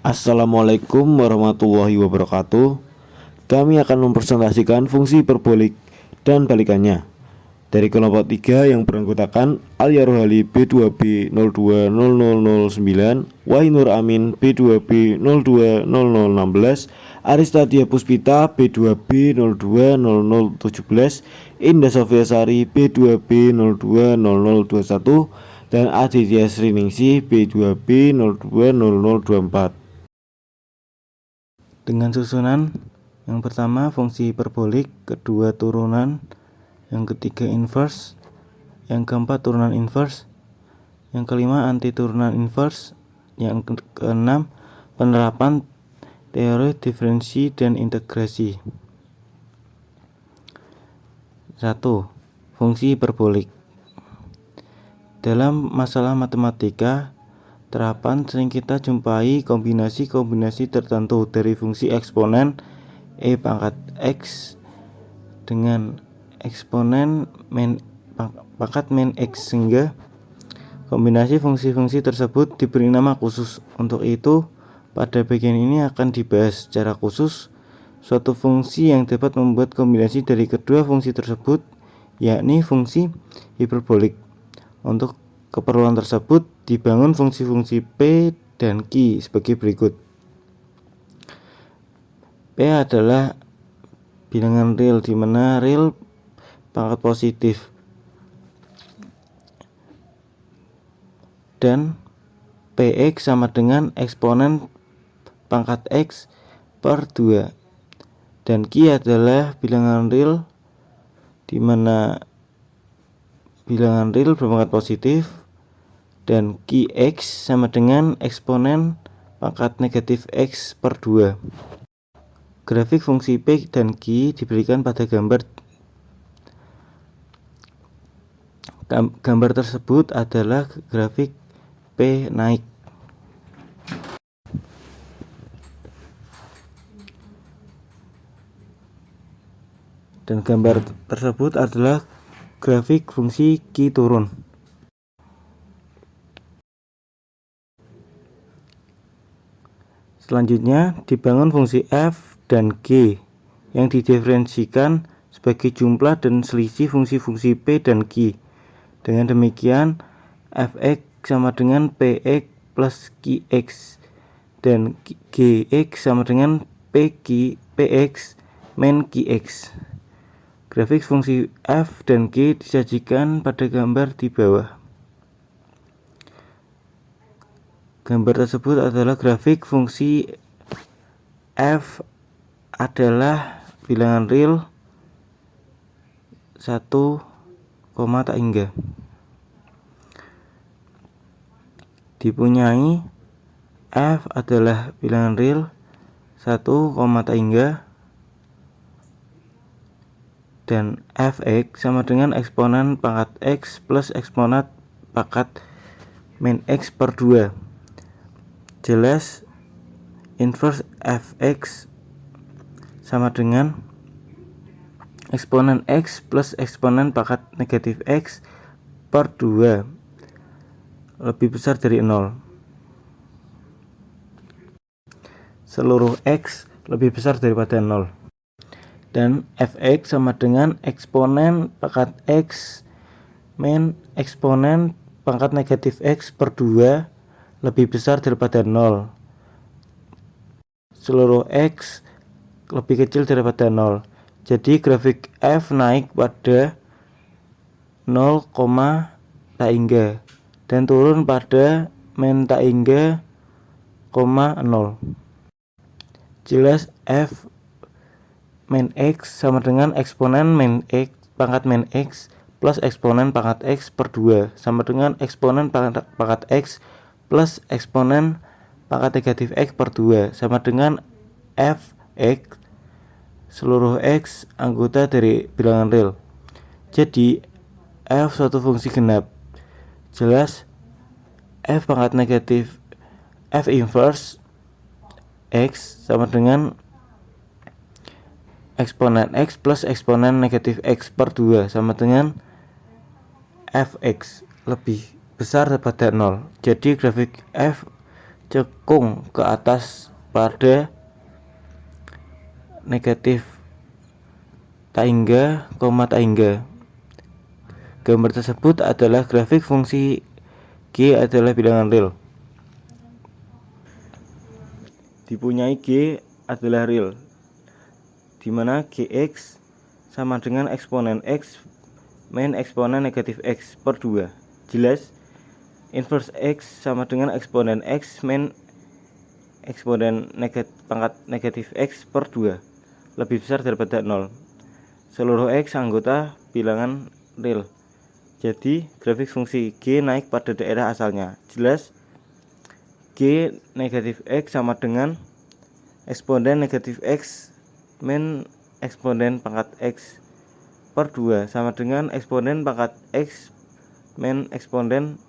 Assalamualaikum warahmatullahi wabarakatuh. Kami akan mempresentasikan fungsi hiperbolik dan balikannya dari kelompok 3 yang beranggotakan Alia Rohali B2B 020009, Wahinur Amin B2B 020016, Aristadia Puspita B2B 020017, Indah Sofiasari B2B 020021, dan Aditya Sriningsih B2B 020024. Dengan susunan yang pertama fungsi hiperbolik, kedua turunan, yang ketiga inverse, yang keempat turunan inverse, yang kelima anti turunan inverse, yang keenam penerapan teori diferensi dan integrasi. 1. Fungsi hiperbolik. Dalam masalah matematika, terapan sering kita jumpai kombinasi-kombinasi tertentu dari fungsi eksponen e pangkat x dengan eksponen pangkat min x, sehingga kombinasi fungsi-fungsi tersebut diberi nama khusus. Untuk itu, pada bagian ini akan dibahas secara khusus suatu fungsi yang dapat membuat kombinasi dari kedua fungsi tersebut, yakni fungsi hiperbolik. Untuk keperluan tersebut dibangun fungsi-fungsi P dan Q sebagai berikut. P adalah bilangan real, di mana real pangkat positif, dan Px sama dengan eksponen pangkat x per 2, dan Q adalah bilangan real, di mana bilangan real berpangkat positif, dan Qx sama dengan eksponen pangkat negatif x per 2. Grafik fungsi P dan Q diberikan pada gambar. Gambar tersebut adalah grafik P naik. Dan gambar tersebut adalah grafik fungsi Q turun. Selanjutnya dibangun fungsi f dan g yang didiferensikan sebagai jumlah dan selisih fungsi-fungsi p dan q. Dengan demikian fx sama dengan px plus qx, dan gx sama dengan px min qx. Grafik fungsi f dan g disajikan pada gambar di bawah. Gambar tersebut adalah grafik fungsi f adalah bilangan real 1, tak hingga. Dipunyai f adalah bilangan real 1, tak hingga, dan fx sama dengan eksponen pangkat x plus eksponen pangkat min x per 2. Jelas inverse fx sama dengan eksponen x plus eksponen pangkat negatif x per 2 lebih besar dari 0. Seluruh x lebih besar daripada 0. Dan fx sama dengan eksponen pangkat x min eksponen pangkat negatif x per 2 lebih besar daripada 0. Seluruh x lebih kecil daripada 0. Jadi grafik f naik pada 0, tak hingga, dan turun pada min tak hingga, 0. Jelas f min x sama dengan eksponen min x pangkat min x plus eksponen pangkat x per 2 sama dengan eksponen pangkat x plus eksponen pangkat negatif x per 2 sama dengan fx seluruh x anggota dari bilangan real. Jadi f suatu fungsi genap. Jelas f pangkat negatif f inverse x sama dengan eksponen x plus eksponen negatif x per 2 sama dengan fx lebih besar daripada 0. Jadi grafik f cekung ke atas pada negatif tak hingga, tak hingga. Gambar tersebut adalah grafik fungsi G adalah bilangan real. Dipunyai G adalah real, dimana Gx sama dengan eksponen X min eksponen negatif X per 2. Jelas, inverse X sama dengan eksponen X min eksponen pangkat negatif X per 2 lebih besar daripada 0. Seluruh X anggota bilangan real. Jadi grafik fungsi G naik pada daerah asalnya. Jelas, G negatif X sama dengan eksponen negatif X min eksponen pangkat X per 2 sama dengan eksponen pangkat X min eksponen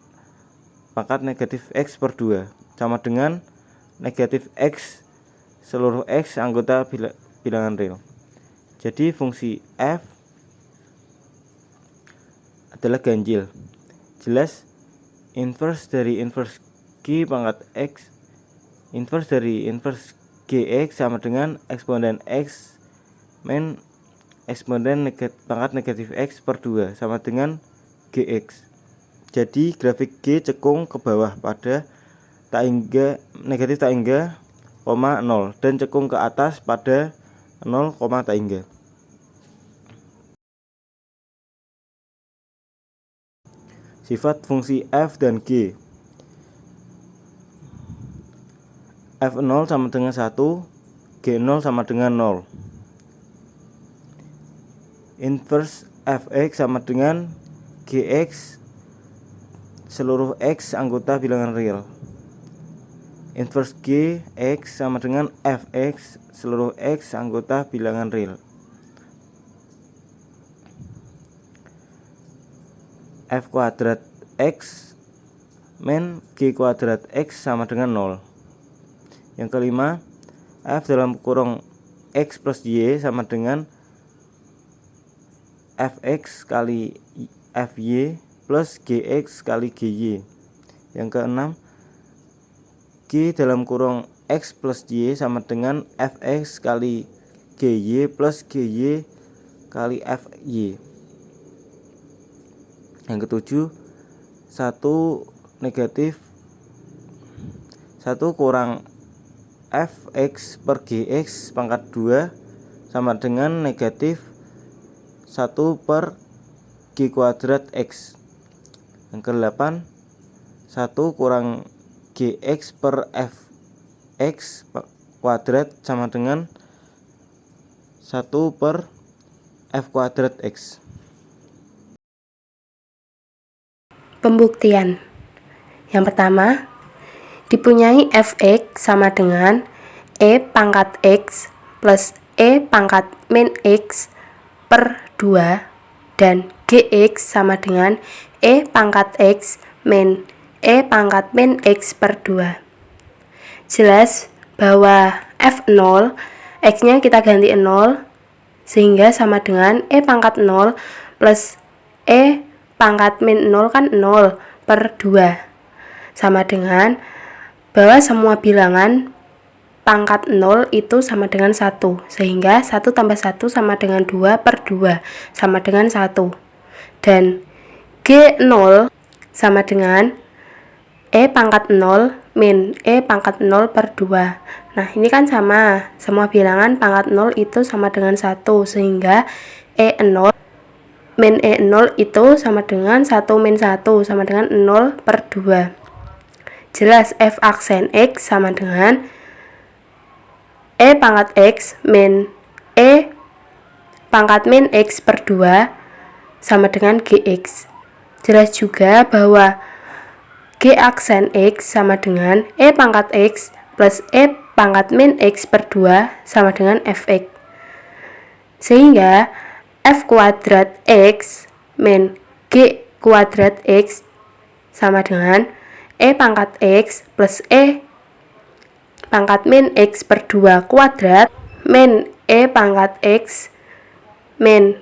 pangkat negatif X per 2 sama dengan negatif X seluruh X anggota bilangan real. Jadi fungsi f adalah ganjil. Jelas, inverse dari inverse G pangkat X, inverse dari inverse Gx sama dengan eksponen X min eksponen pangkat negatif X per 2 sama dengan Gx. Jadi grafik G cekung ke bawah pada tak hingga negatif tak hingga, 0 dan cekung ke atas pada 0, tak hingga. Sifat fungsi f dan g. f0 sama dengan 1, g0 sama dengan 0. Inverse fx sama dengan gx seluruh x anggota bilangan real. Inverse gx sama dengan fx seluruh x anggota bilangan real. F kuadrat x min g kuadrat x sama dengan 0. Yang kelima, f dalam kurung x plus y sama dengan fx kali fy plus gx kali gy. Yang keenam, g dalam kurung x plus y sama dengan fx kali gy plus gy kali fy. Yang ketujuh, 1 negatif 1 kurang fx per gx pangkat 2 sama dengan negatif 1 per g kuadrat x. Yang ke-8, 1 kurang gx per fx kuadrat sama dengan 1 per f kuadrat x. Pembuktian. Yang pertama, dipunyai fx sama dengan e pangkat x plus e pangkat min x per 2 dan gx sama dengan e pangkat x min e pangkat min x per 2. Jelas bahwa f0 x-nya kita ganti 0 sehingga sama dengan e pangkat 0 plus e pangkat min 0 kan 0 per 2 sama dengan bahwa semua bilangan pangkat 0 itu sama dengan 1 sehingga 1 tambah 1 sama dengan 2 per 2 sama dengan 1 dan G0 sama dengan E pangkat 0 min E pangkat 0 per 2. Nah ini kan sama, semua bilangan pangkat 0 itu sama dengan 1 sehingga E0 min E0 itu sama dengan 1 min 1 sama dengan 0 per 2. Jelas f aksen x sama dengan E pangkat x min E pangkat min x per 2 sama dengan gx. Jelas juga bahwa g aksen x sama dengan E pangkat x plus E pangkat min x per 2 sama dengan fx. Sehingga f kuadrat x min g kuadrat x sama dengan E pangkat x plus E pangkat min x per 2 kuadrat min E pangkat x min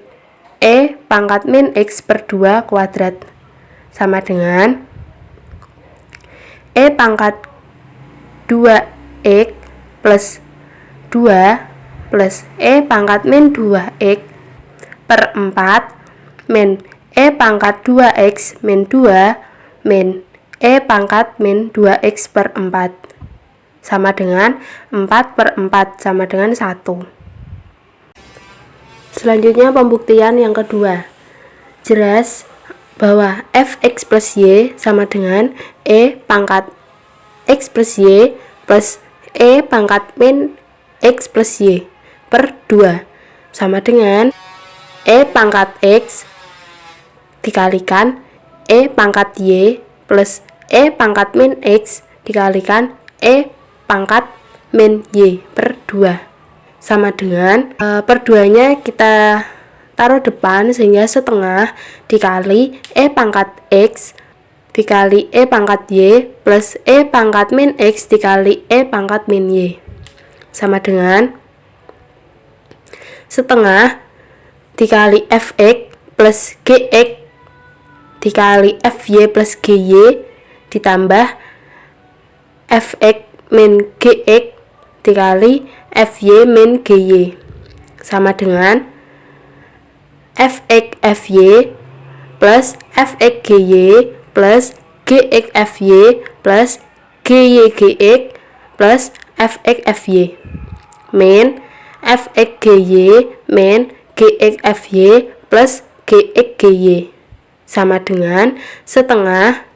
E pangkat min x per 2 kuadrat, sama dengan E pangkat 2x plus 2 plus E pangkat min 2x per 4 min E pangkat 2x min 2 min E pangkat min 2x per 4 sama dengan 4 per 4 sama dengan 1. Selanjutnya pembuktian yang kedua. Jelas bahwa fx plus y sama dengan E pangkat x plus y plus E pangkat min x plus y per 2 sama dengan E pangkat x dikalikan E pangkat y plus E pangkat min x dikalikan E pangkat min y per 2 sama dengan per 2 nya kita taruh depan sehingga setengah dikali E pangkat x dikali E pangkat y plus E pangkat min x dikali E pangkat min y sama dengan setengah dikali fx plus gx dikali fy plus gy ditambah fx min gx dikali fy min gy sama dengan fx fy plus fx gy plus gx fy plus gy gx plus fx fy min fx gy min gx fy plus gx gy sama dengan setengah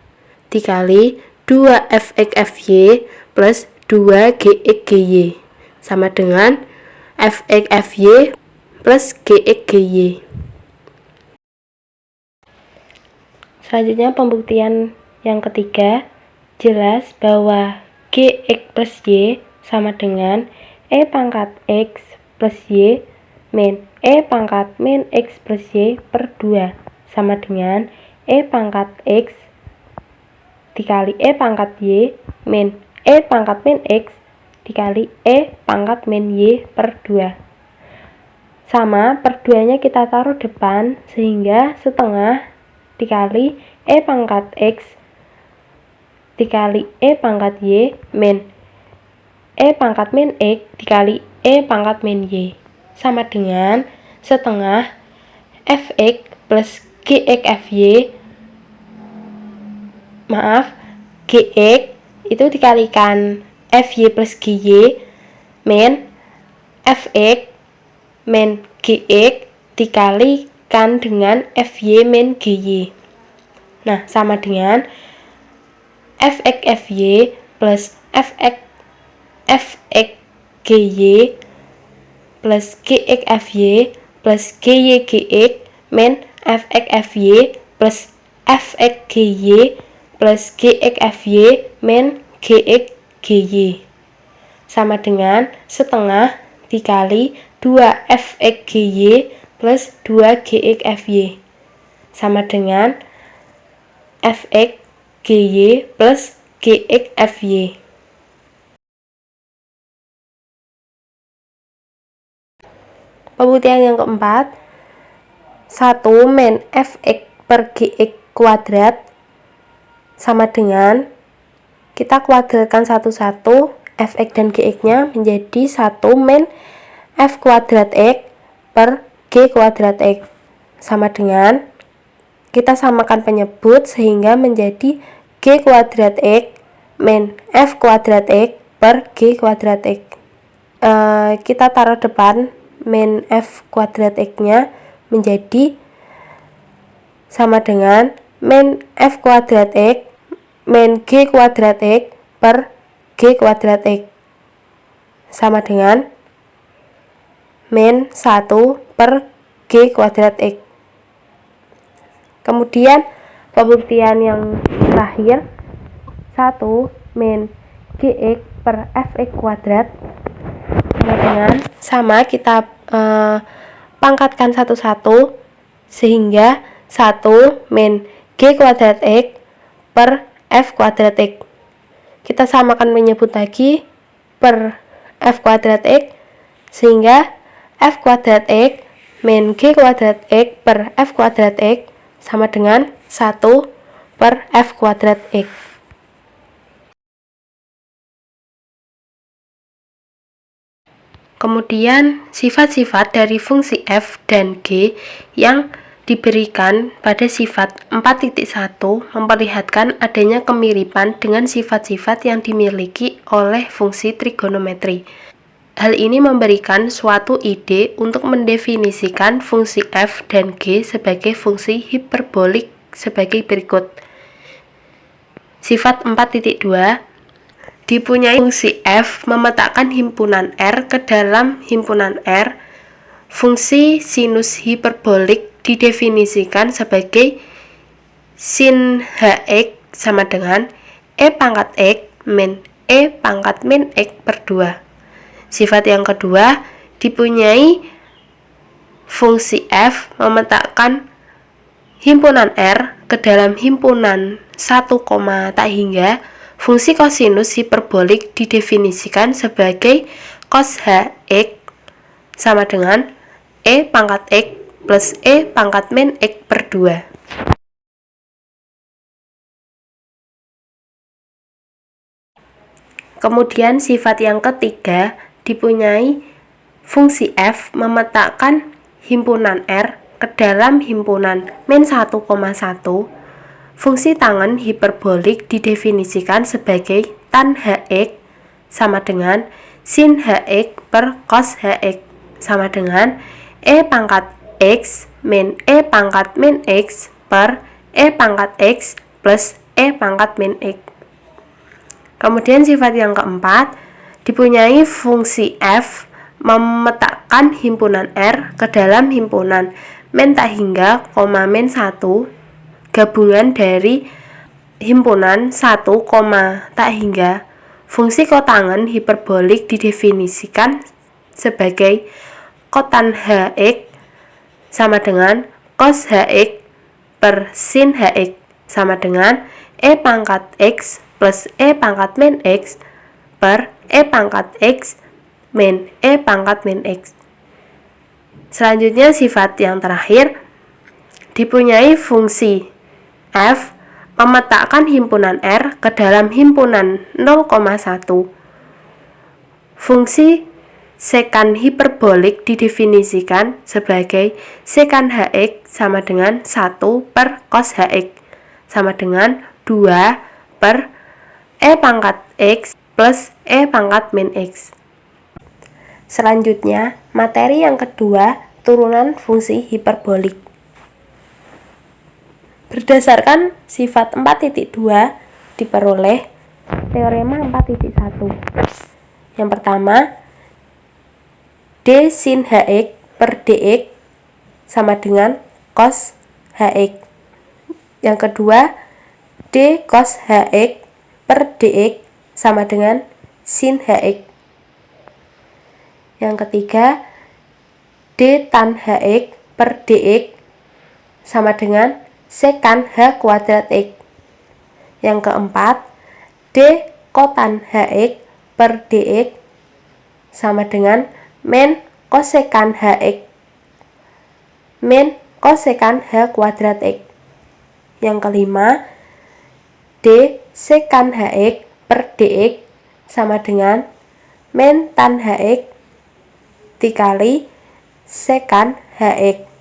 dikali 2 fx fy plus 2 gx gy sama dengan fx fy plus gx gy. Selanjutnya pembuktian yang ketiga. Jelas bahwa gx plus y sama dengan E pangkat x plus y min E pangkat min x plus y per 2 sama dengan E pangkat x dikali E pangkat y min E pangkat min x dikali E pangkat min y per 2 sama per 2 nya kita taruh depan sehingga setengah dikali E pangkat x dikali E pangkat y min E pangkat min x dikali E pangkat min y sama dengan setengah fx plus gx fy gx itu dikalikan fy plus gy min fx min gx dikalikan dengan fy min gy. Nah, sama dengan fx fy plus fx gy plus gx fy plus gy gx min fx fy plus fx gy plus gx fy min gx gy sama dengan setengah dikali 2 fx gy plus 2 gx fy sama dengan fx gy plus gx fy. Pembuktian yang keempat. 1 min fx per gx kuadrat sama dengan kita kuadratkan satu-satu fx dan gx nya menjadi 1 min f kuadrat x per g kuadrat x sama dengan kita samakan penyebut sehingga menjadi g kuadrat x min f kuadrat x per g kuadrat x. Kita taruh depan min f kuadrat x nya menjadi sama dengan min f kuadrat x min g kuadrat x per g kuadrat x sama dengan min 1 per g kuadrat x. Kemudian pembuktian yang terakhir 1 min gx per fx kuadrat sama dengan kita pangkatkan satu-satu sehingga 1 min g kuadrat x per f kuadrat x. Kita samakan menyebut lagi per f kuadrat x sehingga f kuadrat x min g kuadrat x per f kuadrat x sama dengan 1 per f kuadrat x. Kemudian sifat-sifat dari fungsi f dan g yang diberikan pada sifat 4.1 memperlihatkan adanya kemiripan dengan sifat-sifat yang dimiliki oleh fungsi trigonometri. Hal ini memberikan suatu ide untuk mendefinisikan fungsi f dan g sebagai fungsi hiperbolik sebagai berikut. Sifat 4.2 dipunyai fungsi f memetakan himpunan R ke dalam himpunan R. Fungsi sinus hiperbolik didefinisikan sebagai sin hx sama dengan e pangkat x min e pangkat min x per 2. Sifat yang kedua dipunyai fungsi f memetakan himpunan R ke dalam himpunan 1, tak hingga. Fungsi kosinus hiperbolik didefinisikan sebagai cos hx sama dengan e pangkat x plus e pangkat min x per 2. Kemudian sifat yang ketiga dipunyai fungsi f memetakan himpunan R ke dalam himpunan min 1,1. Fungsi tangen hiperbolik didefinisikan sebagai tan hx sama dengan sin hx per cos hx sama dengan e pangkat x min e pangkat min x per e pangkat x plus e pangkat min x. Kemudian sifat yang keempat dipunyai fungsi f memetakan himpunan R ke dalam himpunan min tak hingga, min 1 gabungan dari himpunan 1, tak hingga. Fungsi kotangen hiperbolik didefinisikan sebagai kotan hx sama dengan cos hx per sin hx sama dengan e pangkat x plus e pangkat min x per e pangkat x min e pangkat min x. Selanjutnya sifat yang terakhir dipunyai fungsi f memetakan himpunan R ke dalam himpunan 0,1. Fungsi sekan hiperbolik didefinisikan sebagai sekan hx sama dengan 1 per cos hx sama dengan 2 per e pangkat x plus e pangkat min x. Selanjutnya, materi yang kedua, turunan fungsi hiperbolik. Berdasarkan sifat 4.2 diperoleh teorema 4.1. Yang pertama, d sin hx per dx sama dengan cos hx. Yang kedua, d cos hx per dx sama dengan sin hx. Yang ketiga, d tan hx per dx sama dengan sekan h kuadrat x. Yang keempat, d kotan hx per dx sama dengan min kosekan hx min kosekan h kuadrat x. Yang kelima, d sekan hx per dx sama dengan min tan hx dikali sekan hx.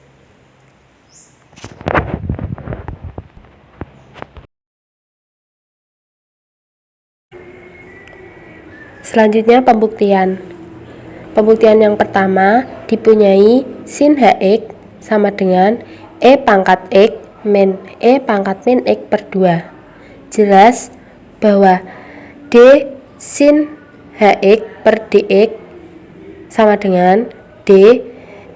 Selanjutnya pembuktian. Pembuktian yang pertama dipunyai sin hx sama dengan e pangkat x min e pangkat min x per 2. Jelas bahwa d sin hx per dx sama dengan d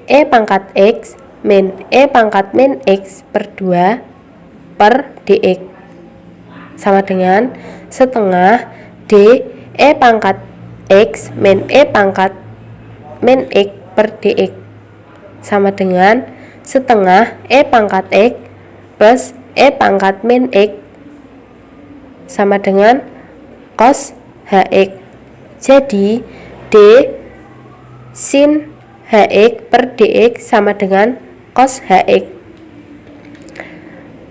e pangkat x min e pangkat min x per 2 per dx sama dengan setengah d e pangkat x min e pangkat min x per dx sama dengan setengah e pangkat x plus e pangkat min x sama dengan cos hx. Jadi d sin hx per dx sama dengan cos hx.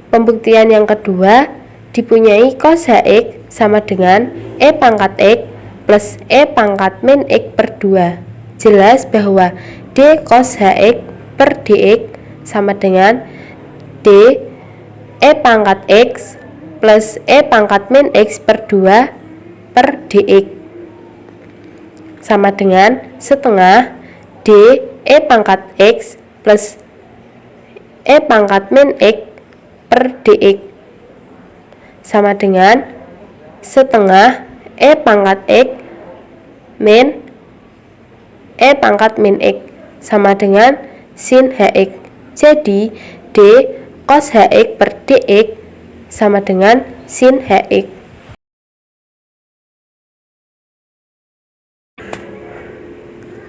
Pembuktian yang kedua dipunyai cos hx sama dengan e pangkat x plus e pangkat min x per 2. jelas bahwa D cos HX per DX sama dengan D E pangkat X plus E pangkat min X per 2 per DX sama dengan setengah D E pangkat X plus E pangkat min X per DX sama dengan setengah E pangkat X min E pangkat min X sama dengan sin HX. Jadi D cos HX per DX sama dengan sin HX.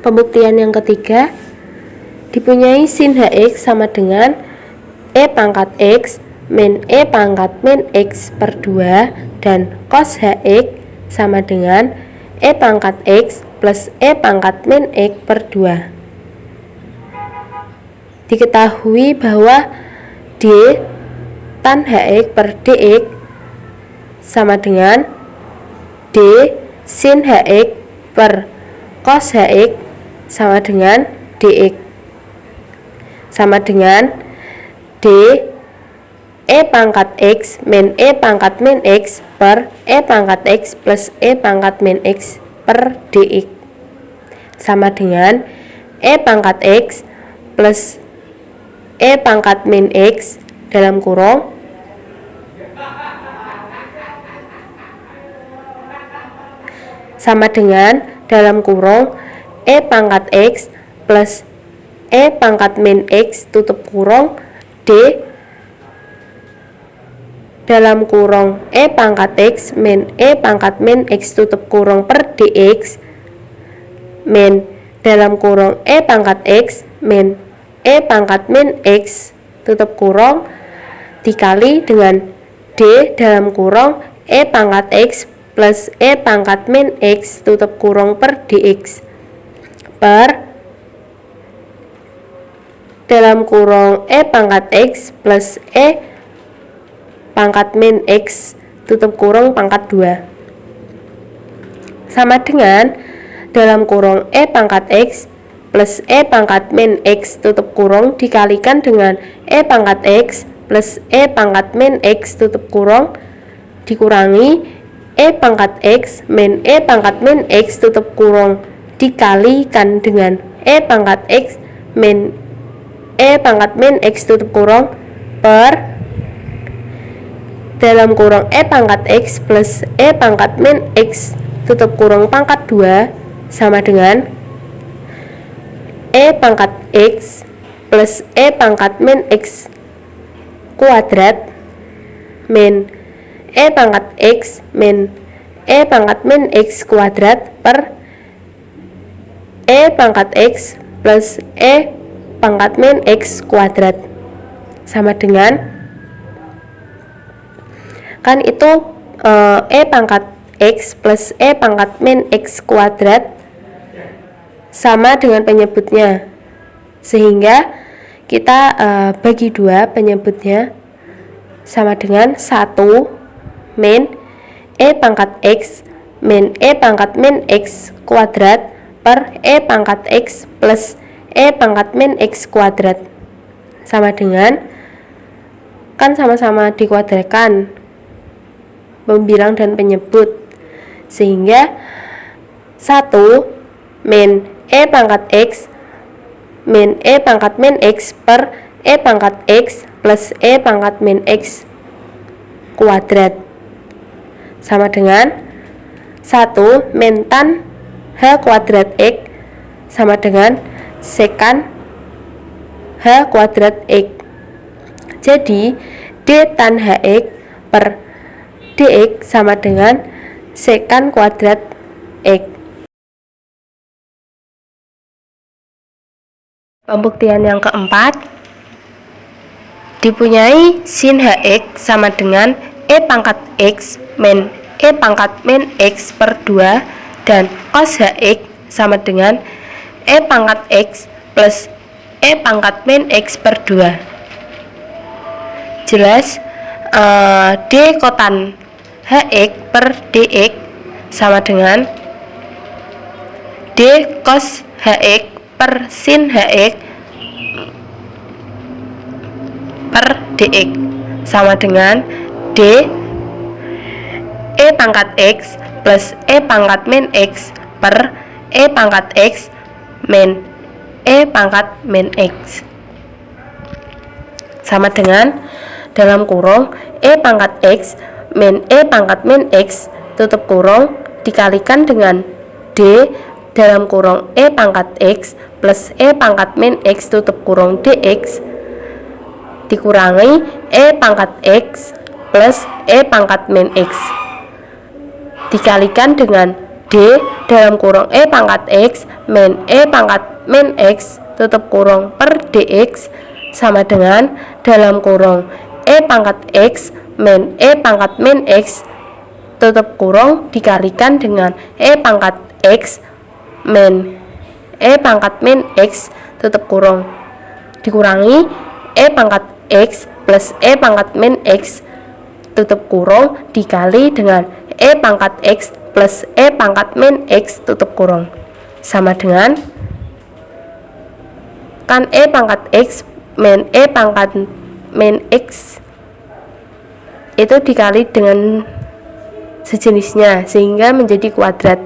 Pembuktian yang ketiga, dipunyai sin HX sama dengan E pangkat X min E pangkat min X per 2 dan cos HX sama dengan E pangkat X plus E pangkat min X per 2. Diketahui bahwa D tan HX per DX sama dengan D sin HX per cos HX sama dengan DX sama dengan D E pangkat X min E pangkat min X per E pangkat X plus E pangkat min X per DX sama dengan E pangkat X plus E pangkat min X dalam kurung sama dengan dalam kurung E pangkat X plus E pangkat min X tutup kurung D dalam kurung E pangkat X min E pangkat min X tutup kurung per DX min dalam kurung E pangkat X min E pangkat min X tutup kurung dikali dengan D dalam kurung E pangkat X plus E pangkat min X tutup kurung per DX per dalam kurung E pangkat X plus E pangkat min X tutup kurung pangkat 2 sama dengan dalam kurung E pangkat X plus E pangkat min X tutup kurung dikalikan dengan E pangkat X plus E pangkat min X tutup kurung dikurangi E pangkat X min E pangkat min X tutup kurung dikalikan dengan E pangkat X min E pangkat min X tutup kurung per dalam kurung E pangkat X plus E pangkat min X tutup kurung pangkat 2 sama dengan E pangkat X plus E pangkat min X kuadrat min E pangkat X min E pangkat min X kuadrat per E pangkat X plus E pangkat min X kuadrat sama dengan kan itu E pangkat X plus E pangkat min X kuadrat sama dengan penyebutnya sehingga kita bagi 2 penyebutnya sama dengan 1 min E pangkat X min E pangkat min X kuadrat per E pangkat X plus E pangkat min X kuadrat sama dengan kan sama-sama dikuadratkan pembilang dan penyebut sehingga 1 min E pangkat X min E pangkat min X per E pangkat X plus E pangkat min X kuadrat sama dengan 1 min tan H kuadrat X sama dengan sekan H kuadrat X. Jadi D tan HX per DX sama dengan sekan kuadrat X. Pembuktian yang keempat, dipunyai sin HX sama dengan E pangkat X min E pangkat min X per 2 dan cos HX sama dengan E pangkat X plus E pangkat min X per 2. Jelas D kotan HX per DX sama dengan D cos hx per sin hx per dx sama dengan d e pangkat x plus e pangkat min x per e pangkat x min e pangkat min x sama dengan dalam kurung e pangkat x min e pangkat min x tutup kurung dikalikan dengan d dalam kurung e pangkat x plus e pangkat min x tutup kurung dx dikurangi e pangkat x plus e pangkat min x dikalikan dengan d dalam kurung e pangkat x min e pangkat min x tutup kurung per dx sama dengan dalam kurung e pangkat x min e pangkat min x tutup kurung dikalikan dengan e pangkat x min e pangkat min x tutup kurung dikurangi e pangkat x plus e pangkat min x tutup kurung dikali dengan e pangkat x plus e pangkat min x tutup kurung sama dengan kan e pangkat x min e pangkat min x itu dikali dengan sejenisnya sehingga menjadi kuadrat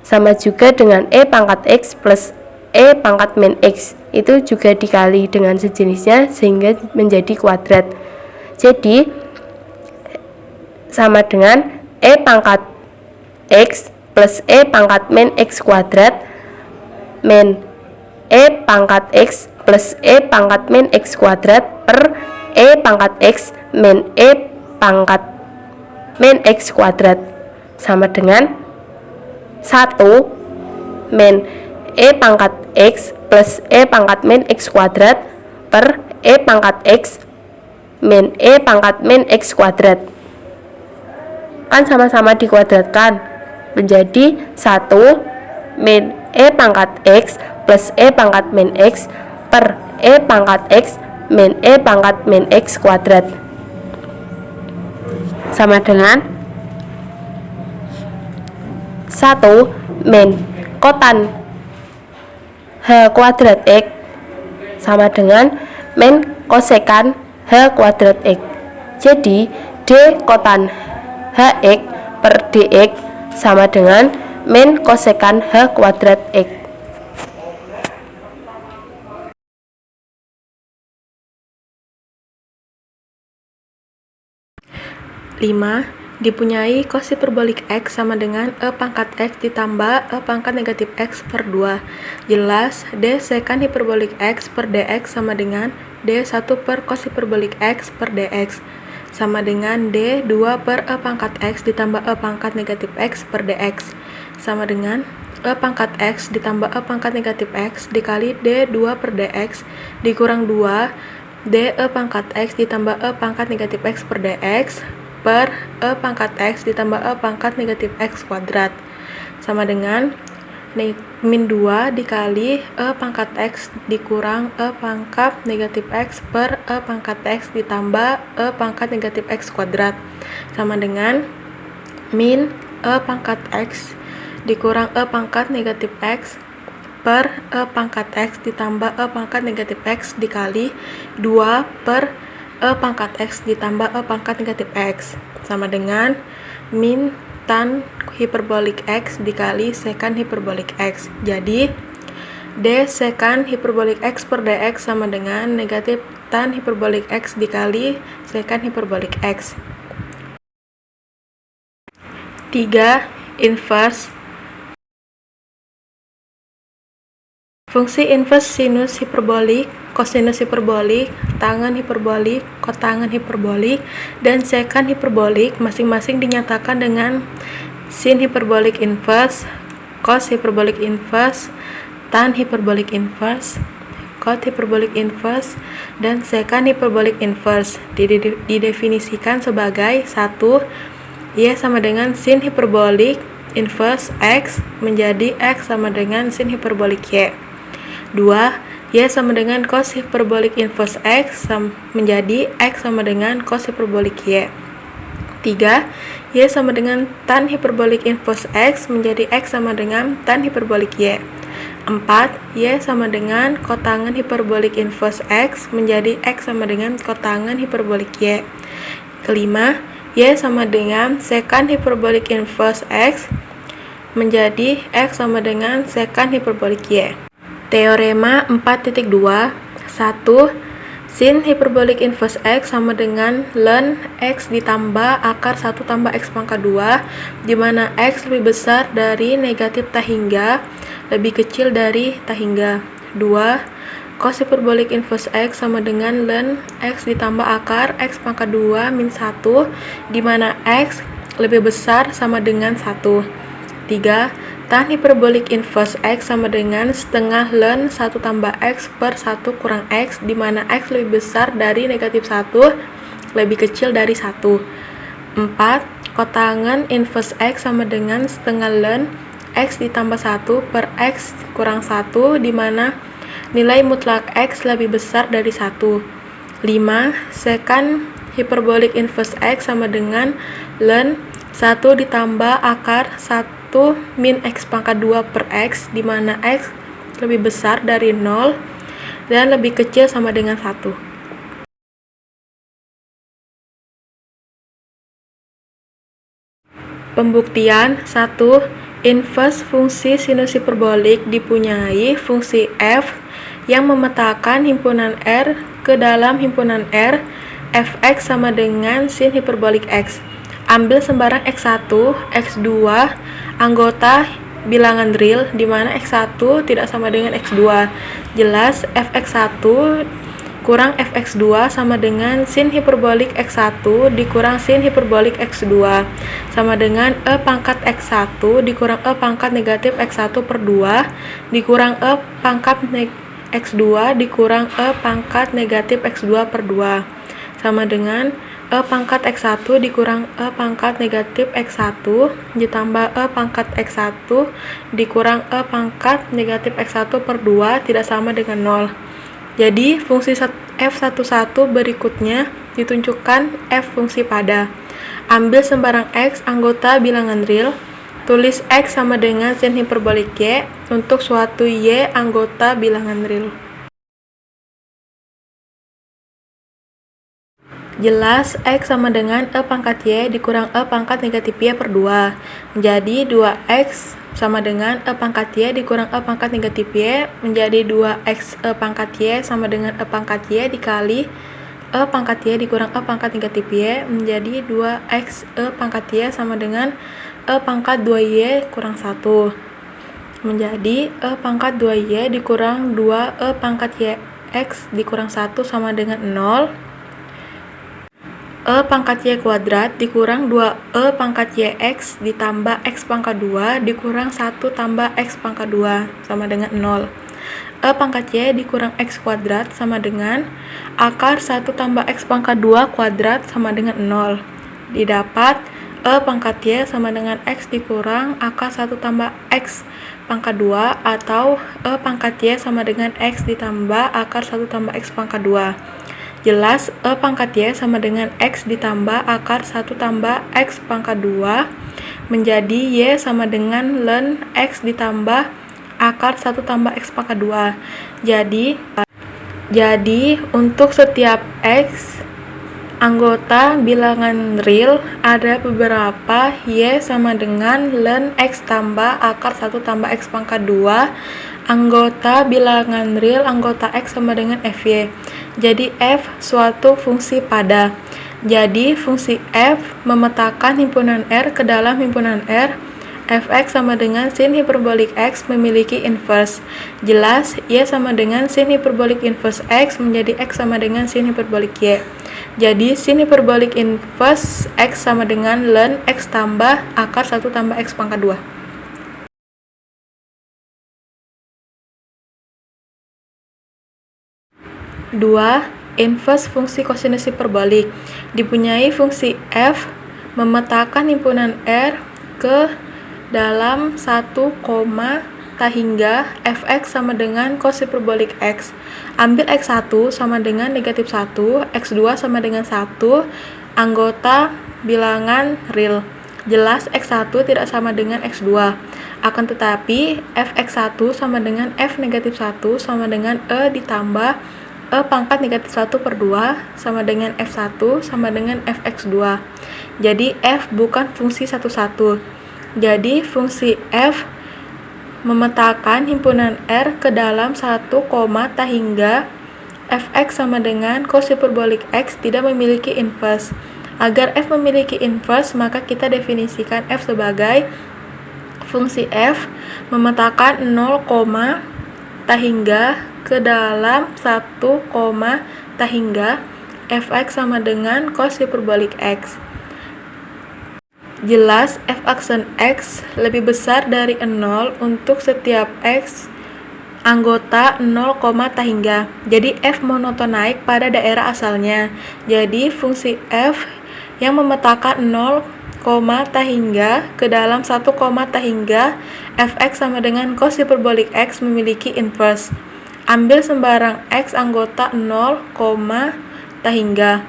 sama juga dengan e pangkat x plus e pangkat min x itu juga dikali dengan sejenisnya sehingga menjadi kuadrat. Jadi sama dengan e pangkat x plus e pangkat min x kuadrat min e pangkat x plus e pangkat min x kuadrat per e pangkat x min e pangkat min x kuadrat sama dengan 1 min e pangkat x plus e pangkat min x kuadrat per e pangkat x min e pangkat min x kuadrat kan sama-sama dikuadratkan menjadi 1 min e pangkat x plus e pangkat min x per e pangkat x min e pangkat min x kuadrat sama dengan 1 min kotan h kuadrat x sama dengan min kosekan h kuadrat x. Jadi d kotan hx per dx sama dengan min kosekan h kuadrat x. 5. Dipunyai cos hiperbolik x sama dengan e pangkat x ditambah e pangkat negatif x per 2. Jelas, d sekan hiperbolik x per dx sama dengan d1 per cos hiperbolik x per dx sama dengan d2 per e pangkat x ditambah e pangkat negatif x per dx sama dengan e pangkat x ditambah e pangkat negatif x dikali d2 per dx dikurang 2 d e pangkat x ditambah e pangkat negatif x per dx per e pangkat x ditambah e pangkat negatif x kuadrat sama dengan min 2 dikali e pangkat x dikurang e pangkat negatif x per e pangkat x ditambah e pangkat negatif x kuadrat sama dengan min e pangkat x dikurang e pangkat negatif x per e pangkat x ditambah e pangkat negatif x dikali 2 per e pangkat x ditambah e pangkat negatif x sama dengan min tan hiperbolik x dikali sekan hiperbolik x. Jadi d sekan hiperbolik x per dx sama dengan negatif tan hiperbolik x dikali sekan hiperbolik x. 3. Inverse. Fungsi inverse sinus hiperbolik, kosinus hiperbolik, tangen hiperbolik, kotangen hiperbolik, dan sekan hiperbolik masing-masing dinyatakan dengan sin hiperbolik inverse, cos hiperbolik inverse, tan hiperbolik inverse, cot hiperbolik inverse, dan sekan hiperbolik inverse. Didefinisikan sebagai 1. Y sama dengan sin hiperbolik inverse x menjadi x sama dengan sin hiperbolik y. 2. Y sama dengan cos hiperbolik inverse x menjadi x sama dengan cos hiperbolik y. 3. Y sama dengan tan hiperbolik inverse x menjadi x sama dengan tan hiperbolik y. 4. Y sama dengan kotangan hiperbolik inverse X menjadi X sama dengan kotangan hiperbolik Y. Kelima, Y sama dengan sekant hiperbolik inverse X menjadi X sama dengan sekant hiperbolik Y. Teorema 4.2. 1. Sin hiperbolik inverse X sama dengan ln X ditambah akar 1 tambah X pangkat 2, di mana X lebih besar dari negatif tah hingga, lebih kecil dari tah hingga. 2. Cos hiperbolik inverse X sama dengan ln X ditambah akar X pangkat 2 min 1, di mana X lebih besar sama dengan 1. 3. Tan hiperbolik inverse X sama dengan setengah ln 1 tambah X per 1 kurang X, di mana X lebih besar dari negatif 1, lebih kecil dari 1. 4. Kotangan inverse X sama dengan setengah ln X ditambah 1 per X kurang 1, di mana nilai mutlak X lebih besar dari 1. 5. Sekant hiperbolik inverse X sama dengan ln 1 ditambah akar 1 min X pangkat 2 per X, di mana X lebih besar dari 0 dan lebih kecil sama dengan 1. Pembuktian 1. Inverse fungsi sinus hiperbolik dipunyai fungsi f yang memetakan himpunan R ke dalam himpunan R, fx sama dengan sin hiperbolik X. Ambil sembarang X1, X2, anggota bilangan real, di mana X1 tidak sama dengan X2. Jelas fx1 kurang fx2 sama dengan sin hiperbolik X1 dikurang sin hiperbolik X2 sama dengan E pangkat X1 dikurang E pangkat negatif X1 per 2 dikurang E pangkat X2 dikurang E pangkat negatif X2 per 2 sama dengan E pangkat X1 dikurang E pangkat negatif X1 ditambah E pangkat X1 dikurang E pangkat negatif X1 per 2 tidak sama dengan 0. Jadi fungsi f11 berikutnya ditunjukkan f fungsi pada. Ambil sembarang X anggota bilangan real, tulis X sama dengan sin hiperbolik Y untuk suatu Y anggota bilangan real. Jelas X sama dengan E pangkat Y dikurang E pangkat negatif Y per 2 menjadi 2X sama dengan E pangkat Y dikurang E pangkat negatif Y menjadi 2X E pangkat Y sama dengan E pangkat Y dikali E pangkat Y dikurang E pangkat negatif Y menjadi 2X E pangkat Y sama dengan E pangkat 2Y kurang 1 menjadi E pangkat 2Y dikurang 2 E pangkat Y X dikurang 1 sama dengan 0. E pangkat Y kuadrat dikurang 2E pangkat YX ditambah X pangkat 2 dikurang 1 tambah X pangkat 2 sama dengan 0. E pangkat Y dikurang X kuadrat sama dengan akar 1 tambah X pangkat 2 kuadrat sama dengan 0. Didapat E pangkat Y sama dengan X dikurang akar 1 tambah X pangkat 2 atau E pangkat Y sama dengan X ditambah akar 1 tambah X pangkat 2. Jelas E pangkat Y sama dengan X ditambah akar 1 tambah X pangkat 2 menjadi Y sama dengan ln X ditambah akar 1 tambah X pangkat 2. Jadi untuk setiap X anggota bilangan real ada beberapa Y sama dengan ln X tambah akar 1 tambah X pangkat 2 anggota bilangan real anggota X sama dengan Fy. Jadi f suatu fungsi pada. Jadi fungsi f memetakan himpunan R ke dalam himpunan R, fx sama dengan sin hiperbolik X memiliki inverse. Jelas Y sama dengan sin hiperbolik inverse X menjadi X sama dengan sin hiperbolik Y. Jadi sin hiperbolik inverse X sama dengan ln X tambah akar 1 tambah X pangkat 2. Dua, inverse fungsi kosinus hiperbolik. Dipunyai fungsi f memetakan himpunan R ke dalam 1, tah hingga fx sama dengan cos hiperbolik X. Ambil x1 sama dengan negatif 1, x2 sama dengan 1, anggota bilangan real. Jelas X1 tidak sama dengan X2. Akan tetapi Fx1 sama dengan F negatif 1 sama dengan E ditambah E pangkat negatif 1 per 2 sama dengan F1 sama dengan Fx2. Jadi F bukan fungsi satu-satu. Jadi fungsi F memetakan himpunan R ke dalam satu koma hingga Fx sama dengan cos hiperbolik X tidak memiliki inverse. Agar F memiliki inverse, maka kita definisikan F sebagai fungsi F memetakan 0, hingga ke dalam 1, hingga Fx sama dengan cos hiperbolik X. Jelas F aksen X lebih besar dari 0 untuk setiap X anggota 0, hingga. Jadi F monotonaik pada daerah asalnya. Jadi fungsi F yang memetakan 0, hingga ke dalam 1, hingga Fx sama dengan cos hiperbolik X memiliki inverse. Ambil sembarang X anggota 0, hingga.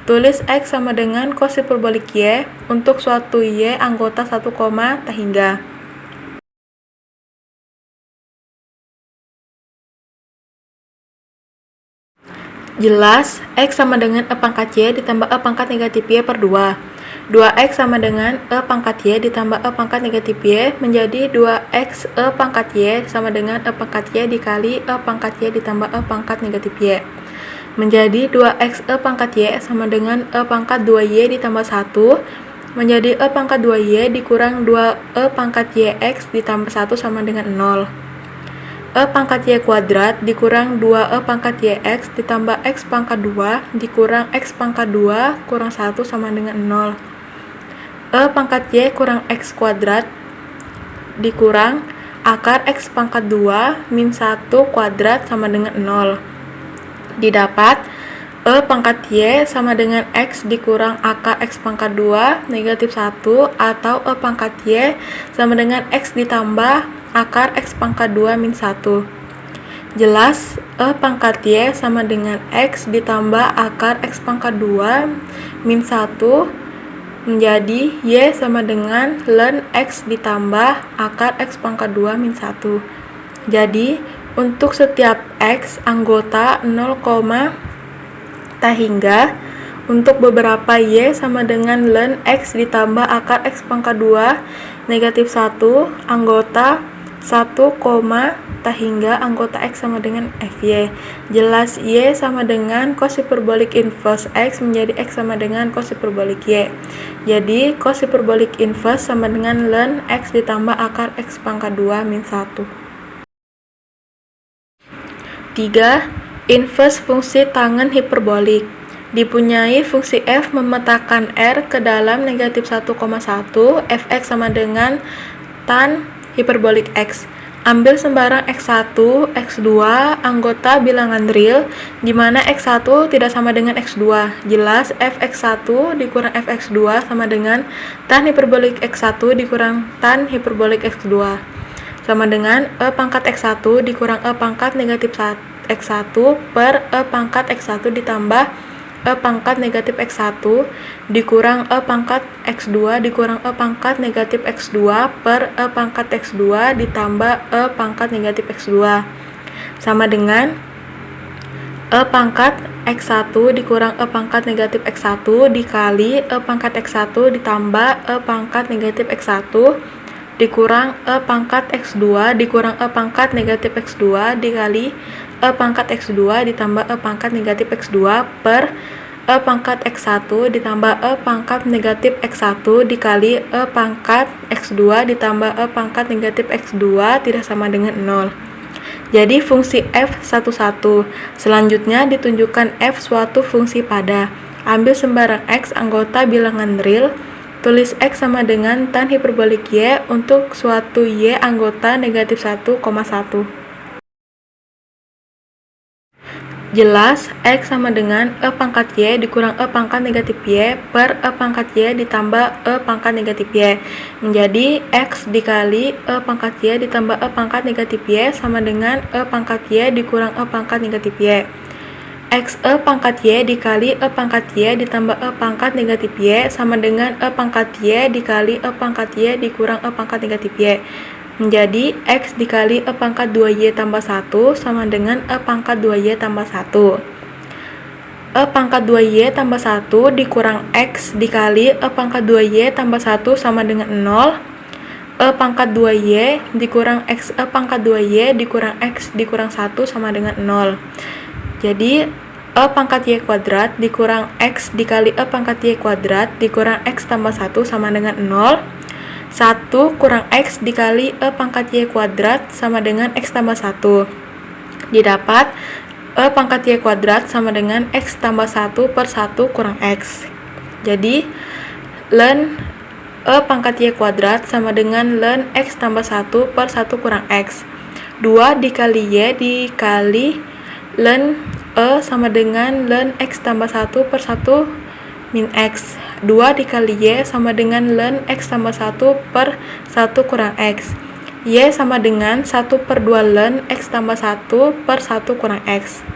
Tulis X sama dengan cos hiperbolik Y untuk suatu Y anggota 1, hingga. Jelas, X sama dengan E pangkat Y ditambah E pangkat negatif Y per 2. 2X sama dengan E pangkat Y ditambah E pangkat negatif Y menjadi 2X E pangkat Y sama dengan E pangkat Y dikali E pangkat Y ditambah E pangkat negatif Y. Menjadi 2X E pangkat Y sama dengan E pangkat 2Y ditambah 1 menjadi E pangkat 2Y dikurang 2E pangkat YX ditambah 1 sama dengan 0. E pangkat Y kuadrat dikurang 2E pangkat YX ditambah X pangkat 2 dikurang X pangkat 2 kurang 1 sama dengan 0. E pangkat Y kurang X kuadrat dikurang akar X pangkat 2 min 1 kuadrat sama dengan 0. Didapat E pangkat Y sama dengan X dikurang akar X pangkat 2 negatif 1 atau E pangkat Y sama dengan X ditambah akar X pangkat 2 min 1. Jelas E pangkat Y sama dengan X ditambah akar X pangkat 2 min 1 menjadi Y sama dengan ln X ditambah akar X pangkat 2 min 1. Jadi untuk setiap X anggota 0, hingga untuk beberapa Y sama dengan ln X ditambah akar X pangkat 2 negatif 1 anggota 1, hingga anggota X sama dengan Fy. Jelas Y sama dengan cos hiperbolik inverse X menjadi X sama dengan cos hiperbolik Y. Jadi cos hiperbolik inverse sama dengan ln X ditambah akar X pangkat 2 min 1. 3. Inverse fungsi tangen hiperbolik. Dipunyai fungsi F memetakan R ke dalam negatif 1,1 Fx sama dengan tan hiperbolik X. Ambil sembarang X1, X2 anggota bilangan real di mana X1 tidak sama dengan X2. Jelas Fx1 dikurang Fx2 sama dengan tan hiperbolik X1 dikurang tan hiperbolik X2 sama dengan E pangkat X1 dikurang E pangkat negatif X1 per E pangkat X1 ditambah E pangkat negatif X1 dikurang E pangkat X2 dikurang E pangkat negatif X2 per E pangkat X2 ditambah E pangkat negatif X2 sama dengan E pangkat X1 dikurang E pangkat negatif X1 dikali E pangkat X1 ditambah E pangkat negatif X1 dikurang E pangkat X2 dikurang E pangkat negatif X2 dikali E pangkat X2 ditambah E pangkat negatif X2 per E pangkat X1 ditambah E pangkat negatif X1 dikali E pangkat X2 ditambah E pangkat negatif X2 tidak sama dengan 0. Jadi fungsi F 11. Selanjutnya ditunjukkan F suatu fungsi pada. Ambil sembarang X anggota bilangan real. Tulis X sama dengan tan hiperbolik Y untuk suatu Y anggota negatif 1,1. Jelas X sama dengan E pangkat Y dikurang E pangkat negatif Y per E pangkat Y ditambah E pangkat negatif Y menjadi X dikali E pangkat Y ditambah E pangkat negatif Y sama dengan E pangkat Y dikurang E pangkat negatif Y. X E pangkat Y dikali E pangkat Y ditambah E pangkat negatif Y sama dengan E pangkat Y dikali E pangkat Y dikurang E pangkat negatif Y. Menjadi X dikali E pangkat 2Y tambah 1 sama dengan E pangkat 2Y tambah 1. E pangkat 2Y tambah 1 dikurang X dikali E pangkat 2Y tambah 1 sama dengan 0. E pangkat 2Y dikurang X E pangkat 2Y dikurang X dikurang 1 sama dengan 0. Jadi E pangkat Y kuadrat dikurang X dikali E pangkat Y kuadrat dikurang X tambah 1 sama dengan 0. 1 kurang X dikali E pangkat Y kuadrat sama dengan X tambah 1. Didapat E pangkat Y kuadrat sama dengan X tambah 1 per 1 kurang X. Jadi ln E pangkat Y kuadrat sama dengan ln X tambah 1 per 1 kurang X. 2 dikali Y dikali ln E sama dengan ln X tambah 1 per 1 min X. 2 dikali Y sama dengan ln X tambah 1 per 1 kurang X. Y sama dengan 1 per 2 ln X tambah 1 per 1 kurang X.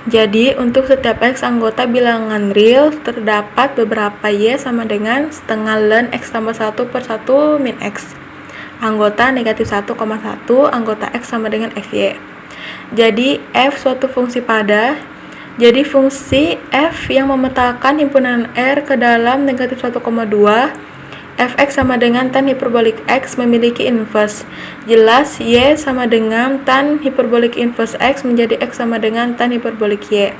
Jadi, untuk setiap X anggota bilangan real, terdapat beberapa Y sama dengan setengah ln X tambah 1 per 1 min X. Anggota negatif 1,1, anggota X sama dengan FY. Jadi, F suatu fungsi pada. Jadi, fungsi F yang memetakan himpunan R ke dalam negatif 1,2, Fx sama dengan tan hiperbolik X memiliki inverse. Jelas, Y sama dengan tan hiperbolik inverse X menjadi X sama dengan tan hiperbolik Y.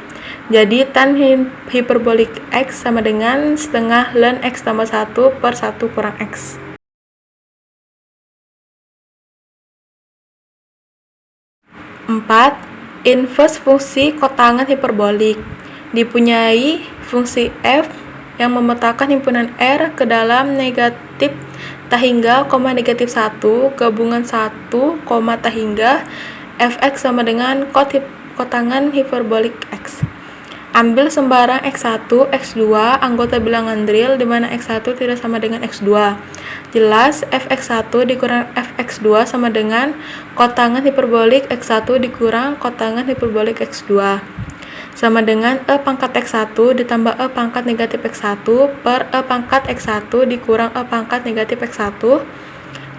Jadi, tan hiperbolik X sama dengan setengah ln X tambah 1 per 1 kurang X. Empat, inverse fungsi kotangan hiperbolik. Dipunyai fungsi F yang memetakan himpunan R ke dalam negatif tahingga, negatif 1, gabungan 1, tahingga, Fx sama dengan kotangan hiperbolik X. Ambil sembarang X1, X2, anggota bilangan real di mana X1 tidak sama dengan X2. Jelas, Fx1 dikurang Fx2 sama dengan kotangan hiperbolik X1 dikurang kotangan hiperbolik X2. Sama dengan E pangkat X1 ditambah E pangkat negatif X1 per E pangkat X1 dikurang E pangkat negatif X1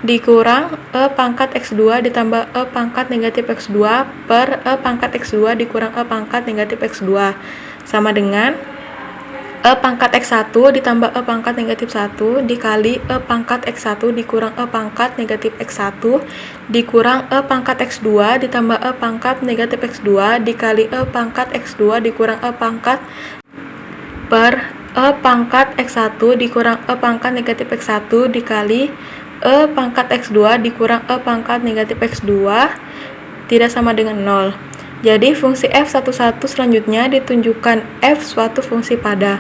dikurang E pangkat X2 ditambah E pangkat negatif X2 per E pangkat X2 dikurang E pangkat negatif X2 sama dengan E pangkat X1 ditambah E pangkat negatif 1 dikali E pangkat X1 dikurang E pangkat negatif X1 dikurang E pangkat X2 ditambah E pangkat negatif X2 dikali E pangkat X2 dikurang E pangkat per E pangkat X1 dikurang E pangkat negatif X1 dikali E pangkat X2 dikurang E pangkat negatif X2 tidak sama dengan 0. Jadi fungsi F11 selanjutnya ditunjukkan F suatu fungsi pada.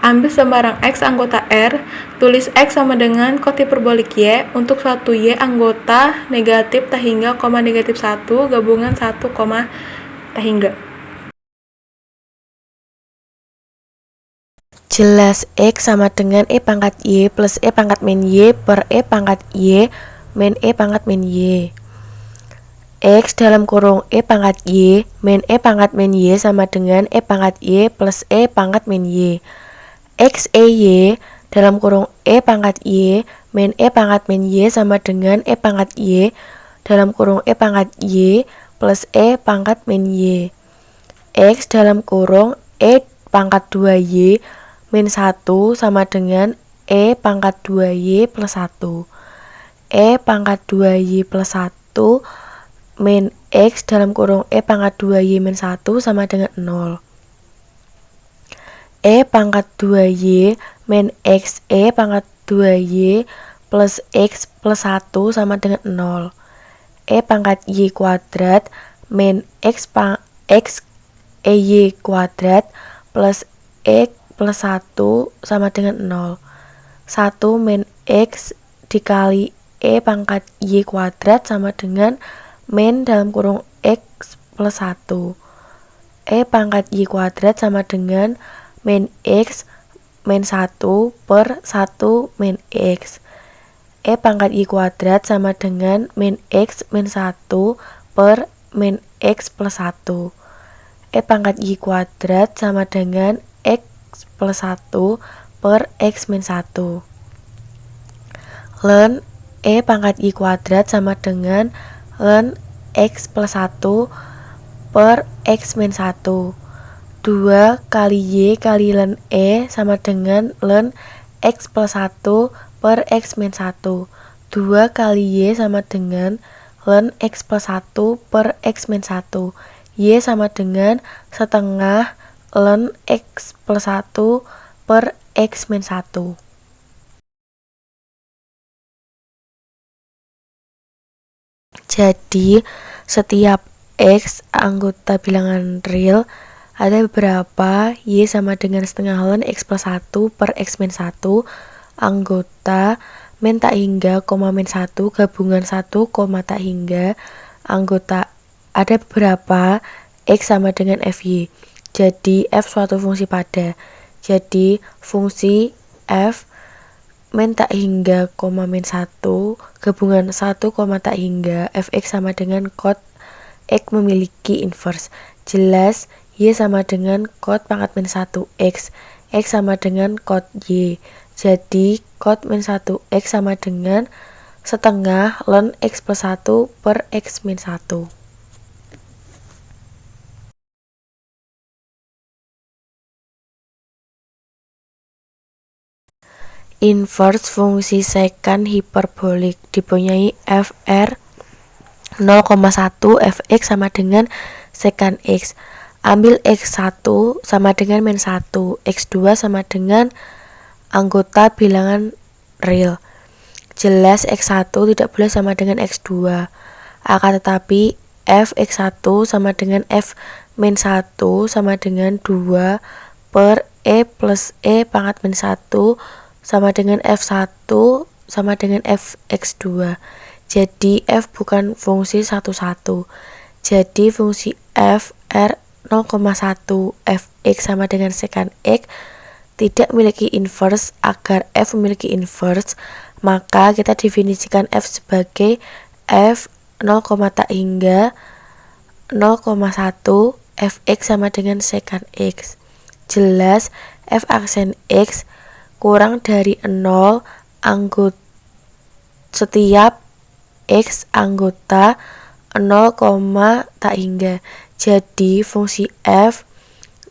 Ambil sembarang X anggota R, tulis X sama dengan kot hiperbolik Y untuk suatu Y anggota negatif tahingga, negatif 1, gabungan 1, tahingga. Jelas, X sama dengan E pangkat Y plus E pangkat min Y per E pangkat Y min E pangkat min Y. X dalam kurung E pangkat Y min E pangkat min Y sama dengan E pangkat Y plus E pangkat min Y. X E Y dalam kurung E pangkat Y min E pangkat min Y sama dengan E pangkat Y dalam kurung E pangkat Y plus E pangkat min Y. X dalam kurung E pangkat 2Y min 1 sama dengan E pangkat 2Y plus 1. E pangkat 2Y plus 1 min X dalam kurung E pangkat 2Y min 1 sama dengan 0. E pangkat 2Y min X E pangkat 2Y plus X plus 1 sama dengan 0. E pangkat Y kuadrat min X E Y kuadrat plus X plus 1 sama dengan 0. 1 min X dikali E pangkat Y kuadrat sama dengan min dalam kurung X plus 1. E pangkat Y kuadrat sama dengan min X min 1 per 1 min X. E pangkat Y kuadrat sama dengan min X min 1 per min X plus 1. E pangkat Y kuadrat sama dengan X plus 1 per X min 1. Ln E pangkat Y kuadrat sama dengan ln X plus 1 per X min 1. 2 kali Y kali ln E sama dengan ln X plus 1 per X min 1. 2 kali Y sama dengan ln X plus 1 per X min 1. Y sama dengan setengah ln X plus 1 per X min 1. Jadi, setiap X anggota bilangan real ada beberapa Y sama dengan setengah ln X plus 1 per X min 1 anggota min tak hingga, min 1 gabungan 1, tak hingga anggota ada beberapa X sama dengan FY. Jadi F suatu fungsi pada. Jadi fungsi F min tak hingga, min 1 gabungan 1, tak hingga Fx sama dengan cot X memiliki inverse. Jelas Y sama dengan cot pangkat min 1 X. X sama dengan cot Y. Jadi cot min 1 X sama dengan setengah ln X plus 1 per X min 1. Inverse fungsi sekant hiperbolik dipunyai Fr 0,1 Fx sama dengan sekant X. Ambil X1 sama dengan min 1, X2 sama dengan anggota bilangan real. Jelas X1 tidak boleh sama dengan X2. Akan tetapi Fx1 sama dengan F min 1 sama dengan 2 per E plus E pangkat min 1 sama dengan F1 sama dengan Fx2. Jadi F bukan fungsi satu-satu. Jadi fungsi Fr 0,1 Fx sama dengan sekant X tidak memiliki inverse. Agar F memiliki inverse, maka kita definisikan F sebagai F 0, tak hingga 0,1 Fx sama dengan sekant X. Jelas F aksen X kurang dari 0 setiap X anggota 0, tak hingga. Jadi fungsi F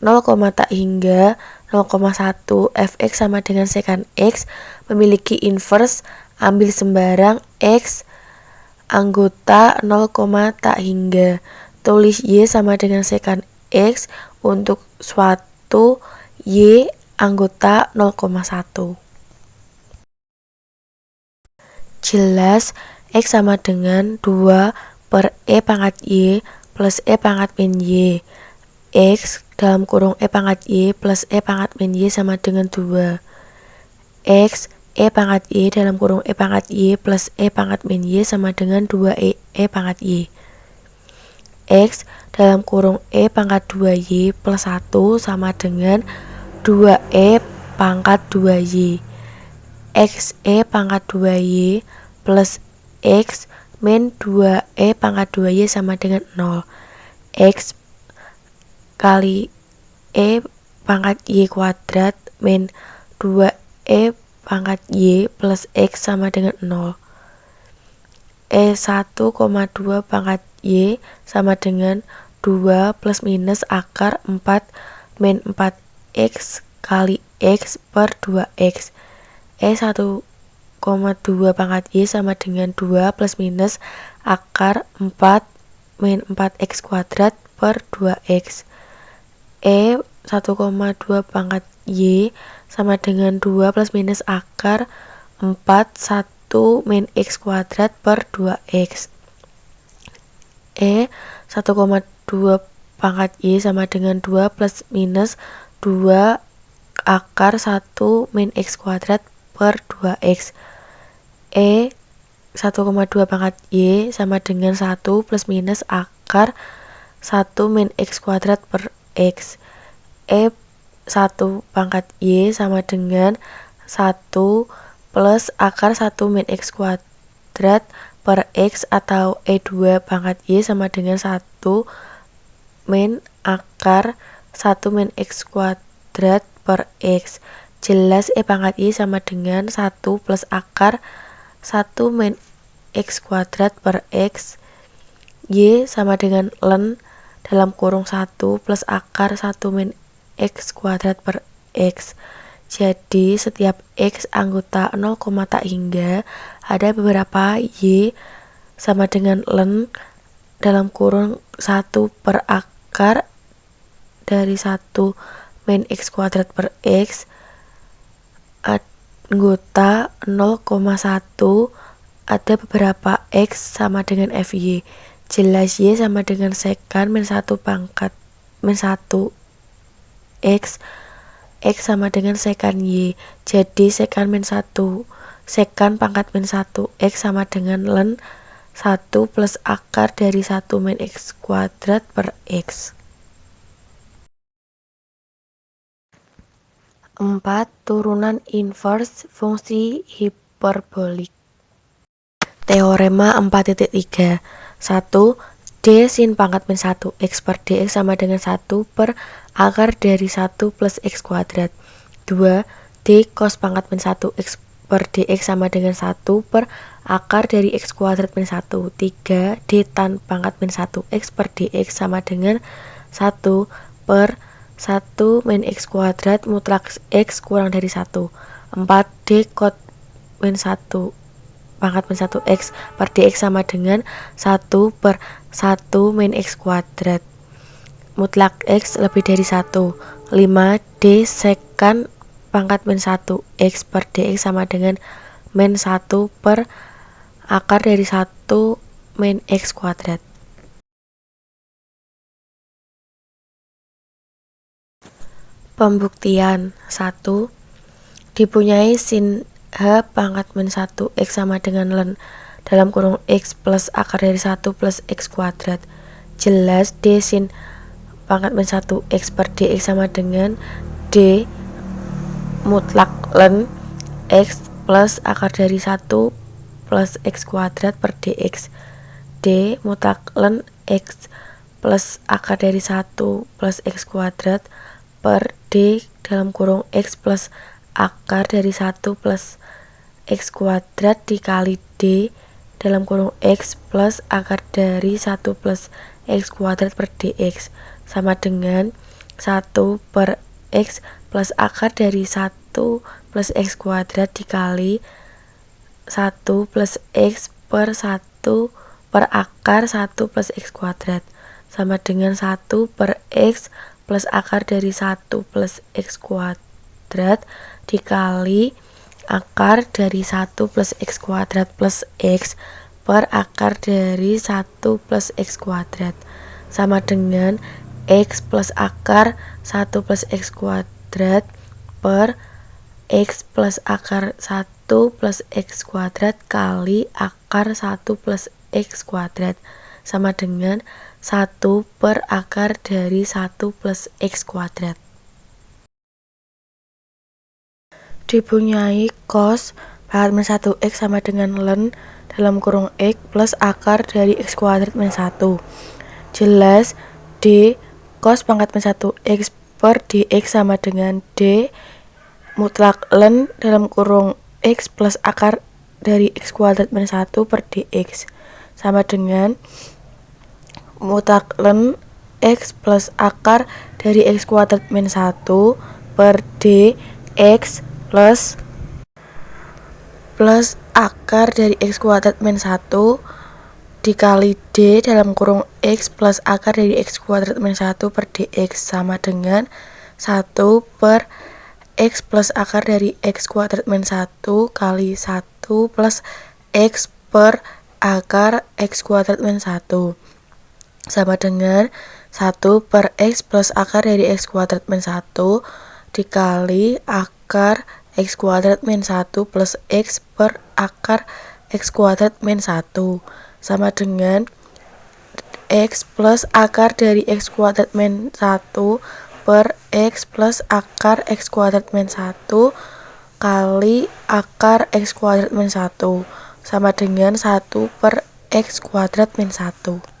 0, tak hingga 0,1 Fx sama dengan sekant X memiliki inverse. Ambil sembarang X anggota 0, tak hingga. Tulis Y sama dengan sekant X untuk suatu Y anggota 0,1. Jelas X sama dengan 2 per E pangkat Y plus E pangkat min Y. X dalam kurung E pangkat Y plus E pangkat min Y sama dengan 2. X E pangkat Y dalam kurung E pangkat Y plus E pangkat min Y sama dengan 2 E pangkat Y. X dalam kurung E pangkat 2Y plus 1 sama dengan 2E pangkat 2Y. X E pangkat 2Y plus X min 2E pangkat 2Y sama dengan 0. X kali E pangkat Y kuadrat min 2E pangkat Y plus X sama dengan 0. E1,2 pangkat Y sama dengan 2 plus minus akar 4 min 4X kali X per 2X. E1,2 pangkat Y sama dengan 2 plus minus akar 4 min 4X kuadrat per 2X. E1,2 pangkat Y sama dengan 2 plus minus akar 4 1 min X kuadrat per 2X. E1,2 pangkat Y sama dengan 2 plus minus 2 akar 1 min X kuadrat per 2X. E1,2 pangkat Y sama dengan 1 plus minus akar 1 min X kuadrat per X. E1 pangkat Y sama dengan 1 plus akar 1 min X kuadrat per X atau E2 pangkat Y sama dengan 1 min akar 1 min x kuadrat per x. Jelas E pangkat Y sama dengan 1 plus akar 1 min x kuadrat per x. Y sama dengan ln dalam kurung 1 plus akar 1 min x kuadrat per x. Jadi setiap x anggota 0, tak hingga ada beberapa y sama dengan ln dalam kurung 1 per akar dari 1 min x kuadrat per x anggota 0,1 ada beberapa x sama dengan fy. Jelas y sama dengan sekan min 1 pangkat min 1 x. X sama dengan sekan y. Jadi sekan min 1 sekan pangkat min 1 x sama dengan ln 1 plus akar dari 1 min x kuadrat per x. 4. Turunan inverse fungsi hiperbolik. Teorema 4.3. 1. D sin pangkat min 1 x per dx sama dengan 1 per akar dari 1 plus x kuadrat. 2. D cos pangkat min 1 x per dx sama dengan 1 per akar dari x kuadrat min 1. 3. D tan pangkat min 1 x per dx sama dengan 1 per 1 min x kuadrat mutlak x kurang dari 1. 4. D cot min 1 pangkat min 1 x per dx sama dengan 1 per 1 min x kuadrat mutlak x lebih dari 1. 5. D sekan pangkat min 1 x per dx sama dengan min 1 per akar dari 1 min x kuadrat. Pembuktian. 1. Dipunyai sin h pangkat min 1 x sama dengan ln dalam kurung x plus akar dari 1 plus x kuadrat. Jelas D sin pangkat min 1 x per dx sama dengan D mutlak ln x plus akar dari 1 plus x kuadrat per dx. D mutlak ln x plus akar dari 1 plus x kuadrat per D dalam kurung x plus akar dari 1 plus x kuadrat dikali D dalam kurung x plus akar dari 1 plus x kuadrat per dx sama dengan 1 per x plus akar dari 1 plus x kuadrat dikali 1 plus x per 1 per akar 1 plus x kuadrat sama dengan 1 per x plus akar dari 1 plus x kuadrat dikali akar dari 1 plus x kuadrat plus x per akar dari 1 plus x kuadrat sama dengan x plus akar 1 plus x kuadrat per x plus akar 1 plus x kuadrat kali akar 1 plus x kuadrat sama dengan 1 per akar dari 1 plus x kuadrat. Dipunyai cos pangkat min 1 x sama dengan ln dalam kurung x plus akar dari x kuadrat min 1. Jelas D cos pangkat min 1 x per dx sama dengan D mutlak ln dalam kurung x plus akar dari x kuadrat min 1 per dx sama dengan mutlak ln x plus akar dari x kuadrat min 1 per dx plus akar dari x kuadrat min 1 dikali D dalam kurung x plus akar dari x kuadrat min 1 per dx sama dengan 1 per x plus akar dari x kuadrat min 1 kali 1 plus x per akar x kuadrat min 1 sama dengan 1 per x plus akar dari x kuadrat min 1 dikali akar x kuadrat min 1 plus x per akar x kuadrat min 1 sama dengan x plus akar dari x kuadrat min 1 per x plus akar x kuadrat min 1 kali akar x kuadrat min 1 sama dengan 1 per x kuadrat min 1.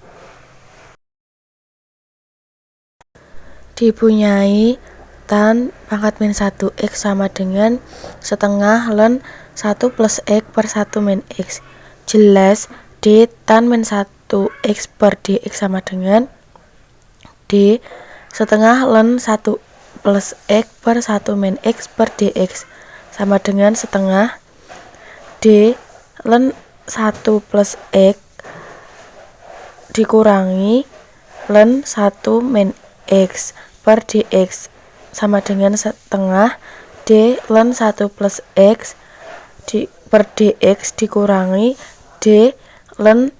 dipunyai tan pangkat min 1x sama dengan setengah ln 1 plus x per 1 min x. Jelas d tan min 1x per dx sama dengan d setengah ln 1 plus x per 1 min x per dx sama dengan setengah d ln 1 plus x dikurangi ln 1 min x per dx sama dengan setengah d ln 1 plus x per dx dikurangi d ln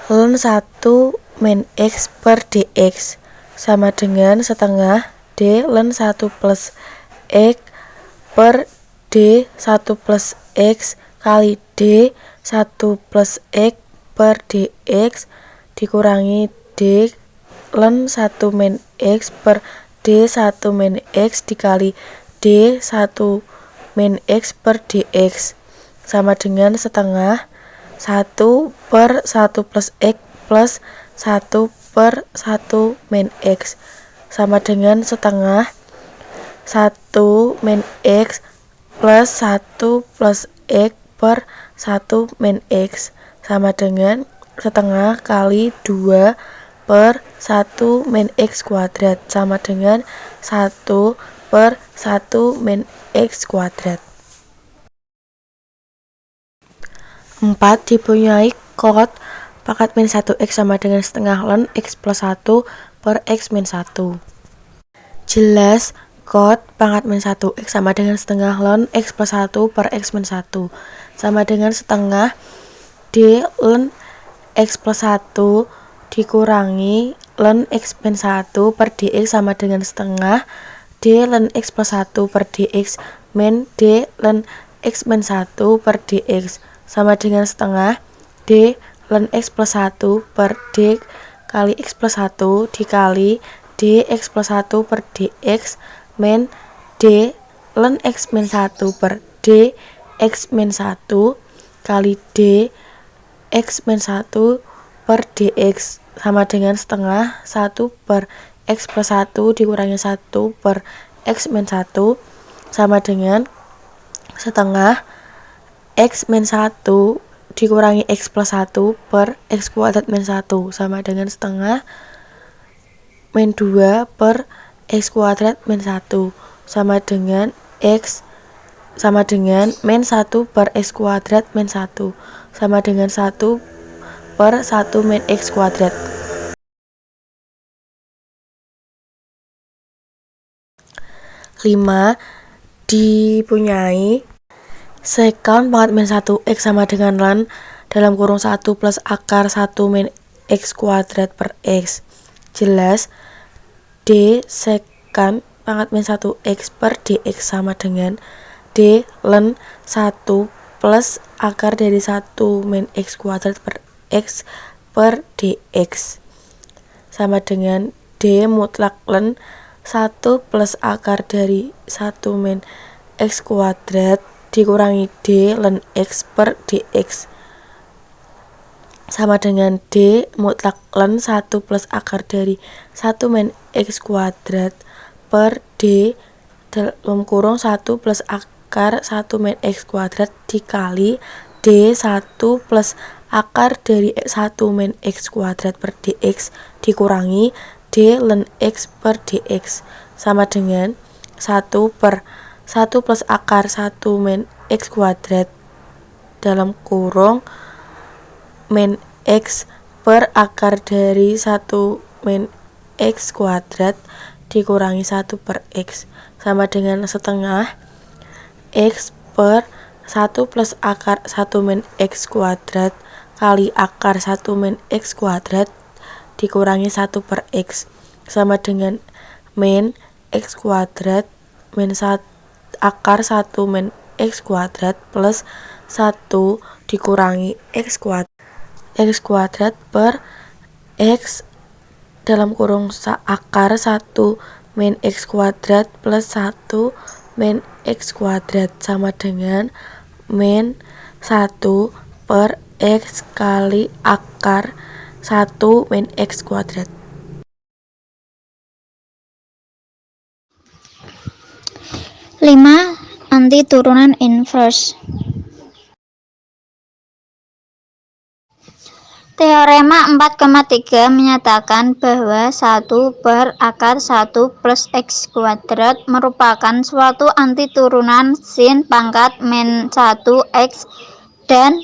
1 min x per dx sama dengan setengah d ln 1 plus x per d 1 plus x kali d 1 plus x per dx dikurangi d ln 1 min x per d 1 min x dikali d 1 min x per dx sama dengan setengah 1 per 1 plus x plus 1 per 1 min x sama dengan setengah 1 min x plus 1 plus x per 1 min x sama dengan setengah kali 2 per 1 min x kuadrat sama dengan 1 per 1 min x kuadrat. 4. Dipunyai kot pangkat min 1x sama dengan setengah ln x plus 1 per x min 1. Jelas kot pangkat min 1x sama dengan setengah ln x plus 1 per x min 1 sama dengan setengah d ln x plus 1 dikurangi ln x min 1 per dx sama dengan setengah d ln x plus 1 per dx min d ln x min 1 per dx sama dengan setengah d ln x plus 1 per d kali x plus 1 dikali d x plus 1 per dx min d ln x min 1 per d x min 1 kali d x min 1 per dx sama dengan setengah 1 per x plus 1 dikurangi 1 per x min 1 sama dengan setengah x min 1 dikurangi x plus 1 per x kuadrat min 1 sama dengan setengah min 2 per x kuadrat min 1 sama dengan x sama dengan min 1 per x kuadrat min 1 sama dengan 1 per 1 min x kuadrat. 5. Dipunyai sekant pangkat min 1x sama dengan ln dalam kurung 1 plus akar 1 min x kuadrat per x. Jelas d sekant pangkat min 1x per dx sama dengan d ln 1 plus akar dari 1 min x kuadrat per x per dx sama dengan d mutlak ln 1 plus akar dari 1 min x kuadrat dikurangi d ln x per dx sama dengan d mutlak ln 1 plus akar dari 1 min x kuadrat per d dalam kurung 1 plus akar 1 min x kuadrat dikali d 1 plus akar dari 1 min x kuadrat per dx dikurangi d ln x per dx sama dengan 1 per 1 plus akar 1 min x kuadrat dalam kurung min x per akar dari 1 min x kuadrat dikurangi 1 per x sama dengan setengah x per 1 plus akar 1 min x kuadrat kali akar 1 min x kuadrat dikurangi 1 per x sama dengan min x kuadrat min akar 1 min x kuadrat plus 1 dikurangi x kuadrat per x dalam kurung akar 1 min x kuadrat plus 1 min x kuadrat sama dengan min 1 per x kali akar 1 min x kuadrat. 5. Anti turunan inverse. Teorema 4,3 menyatakan bahwa 1/(1 plus X kuadrat merupakan suatu anti turunan sin pangkat min 1 X dan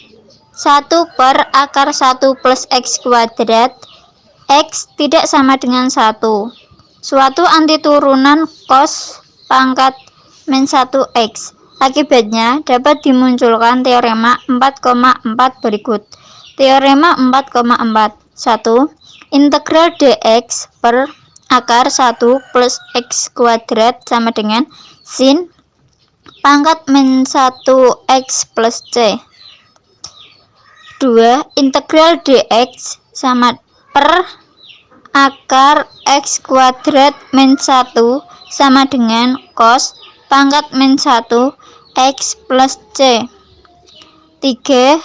1/(1 plus X kuadrat X tidak sama dengan 1. Suatu anti turunan cos pangkat min 1 X. Akibatnya dapat dimunculkan teorema 4,4 berikut. Teorema 4,4. 1. Integral dx per akar 1 plus x kuadrat sama dengan sin pangkat min 1 x plus c. 2. Integral dx sama per akar x kuadrat min 1 sama dengan cos pangkat min 1 x plus c. 3.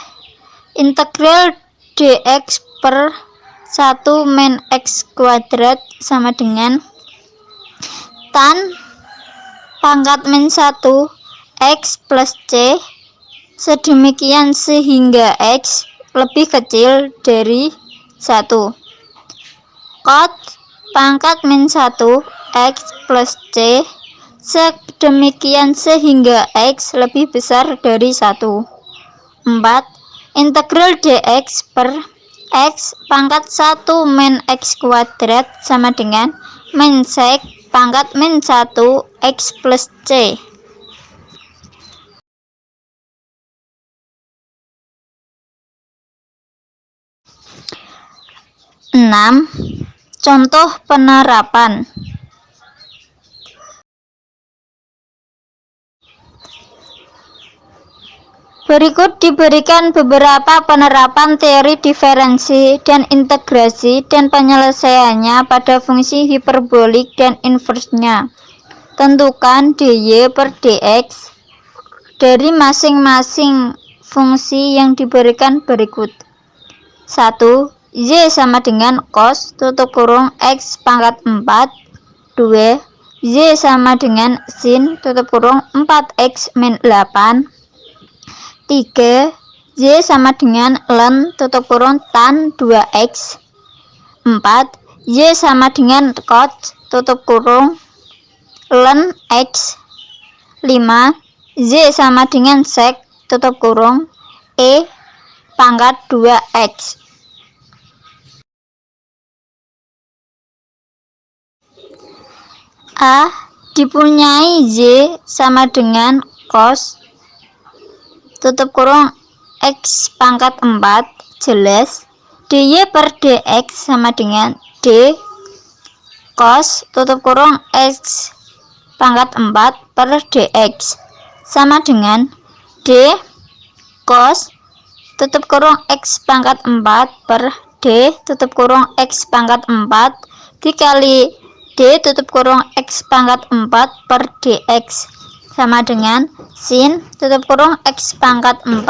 Integral dx per 1 min x kuadrat sama dengan tan pangkat min 1 x plus c sedemikian sehingga x lebih kecil dari 1. Cot pangkat min 1 x plus c sedemikian sehingga x lebih besar dari 1. 4. Integral dx per x pangkat 1 min x kuadrat sama dengan min sek pangkat min 1 x plus c. 6. Contoh penerapan. Berikut diberikan beberapa penerapan teori diferensi dan integrasi dan penyelesaiannya pada fungsi hiperbolik dan inversnya. Tentukan dy per dx dari masing-masing fungsi yang diberikan berikut. 1. Y sama dengan cos tutup kurung x pangkat 4. 2. Y sama dengan sin tutup kurung 4x min 8. 3. Y sama dengan len tutup kurung tan 2x. 4. Y sama dengan cot tutup kurung len x. 5. Y sama dengan sek tutup kurung e pangkat 2x. A dipunyai Y sama dengan cos tutup kurung x pangkat 4 jelas dy per dx sama dengan d cos tutup kurung x pangkat 4 per dx sama dengan d cos tutup kurung x pangkat 4 per d tutup kurung x pangkat 4 dikali d tutup kurung x pangkat 4 per dx sama dengan sin tutup kurung x pangkat 4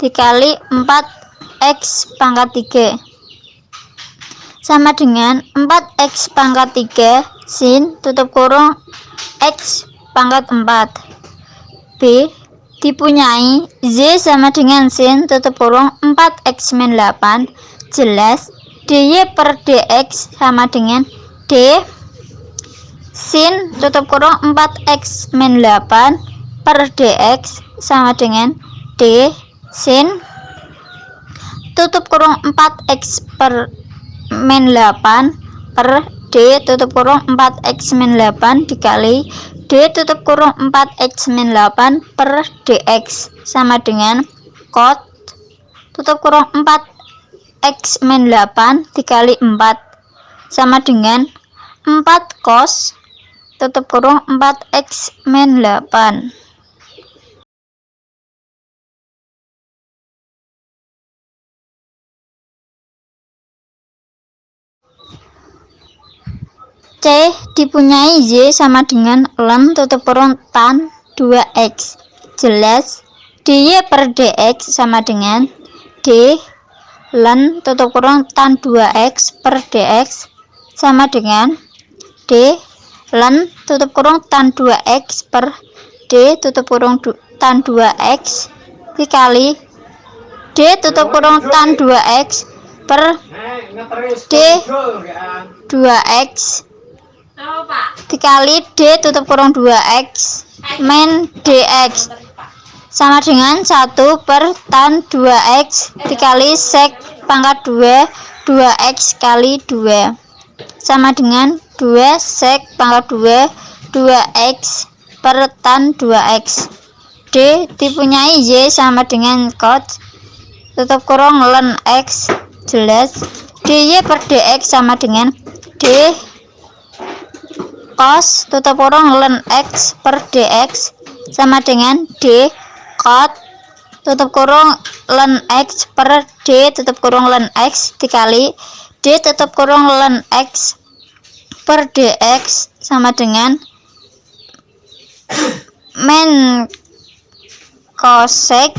dikali 4x pangkat 3 sama dengan 4x pangkat 3 sin tutup kurung x pangkat 4. B dipunyai y sama dengan sin tutup kurung 4x min 8 jelas dy per dx sama dengan d sin tutup kurung 4x min 8 per dx sama dengan d sin tutup kurung 4x per min 8 per d tutup kurung 4x min 8 dikali d tutup kurung 4x min 8 per dx sama dengan cot tutup kurung 4x min 8 dikali 4 sama dengan 4 cos tutup kurung 4x min 8. C dipunyai y sama dengan len tutup kurung tan 2x jelas dy per dx sama dengan d len tutup kurung tan 2x per dx sama dengan d ln tutup kurung tan 2x per D tutup kurung tan 2x dikali D tutup kurung tan 2x per D 2x dikali D tutup kurung 2x min dx sama dengan 1 per tan 2x dikali sek pangkat 2 2x kali 2 sama dengan 2 sek pangkat 2 2x per tan 2x. D dipunyai Y sama dengan cos tutup kurung ln x jelas dy per dx sama dengan D cos tutup kurung ln x per dx sama dengan D cot tutup kurung ln x per D tutup kurung ln x dikali D tutup kurung ln x per dx sama dengan min cosec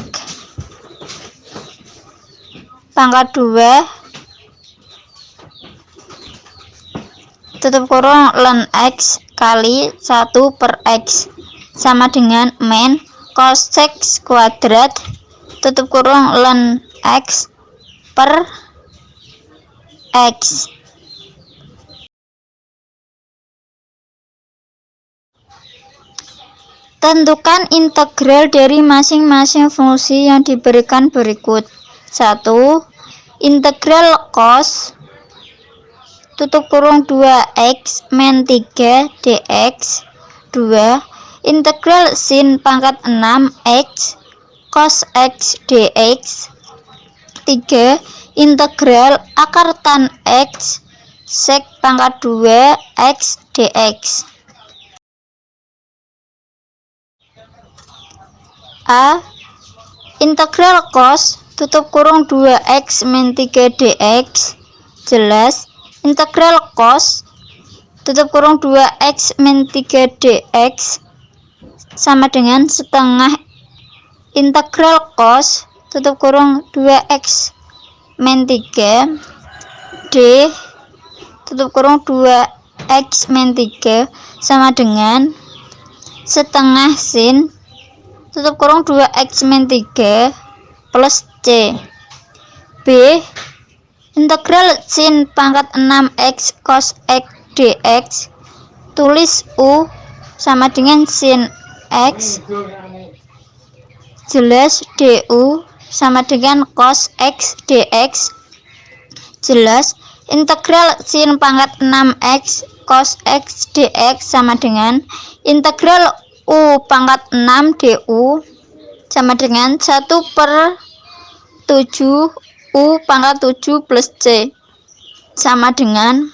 pangkat 2 tutup kurung ln x kali 1 per x sama dengan min cosec kuadrat tutup kurung ln x per x. Tentukan integral dari masing-masing fungsi yang diberikan berikut. 1. Integral cos tutup kurung 2x min 3 dx. 2. Integral sin pangkat 6x cos x dx. 3. Integral akar tan x sek pangkat 2 x dx. A. Integral cos tutup kurung 2x min 3 dx jelas integral cos tutup kurung 2x min 3 dx sama dengan setengah integral cos tutup kurung 2x min 3 D tutup kurung 2x min 3 sama dengan setengah sin tutup kurung 2x min 3 plus C. B. Integral sin pangkat 6x cos x dx tulis U sama dengan sin x jelas du sama dengan cos x dx jelas integral sin pangkat 6x cos x dx sama dengan integral U pangkat 6 du sama dengan 1 per 7 U pangkat 7 plus C sama dengan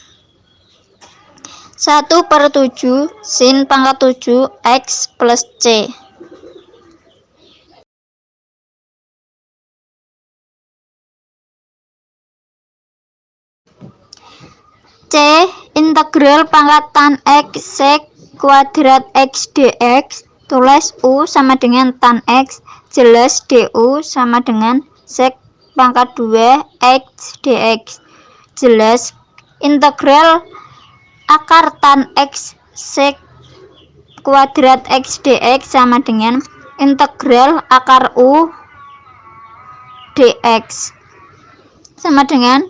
1 per 7 sin pangkat 7 X plus C. C. Integral pangkat tan X sek kuadrat X dx tulis U sama dengan tan X jelas du sama dengan sek pangkat 2 X dx jelas integral akar tan X sek kuadrat X dx sama dengan integral akar U dx sama dengan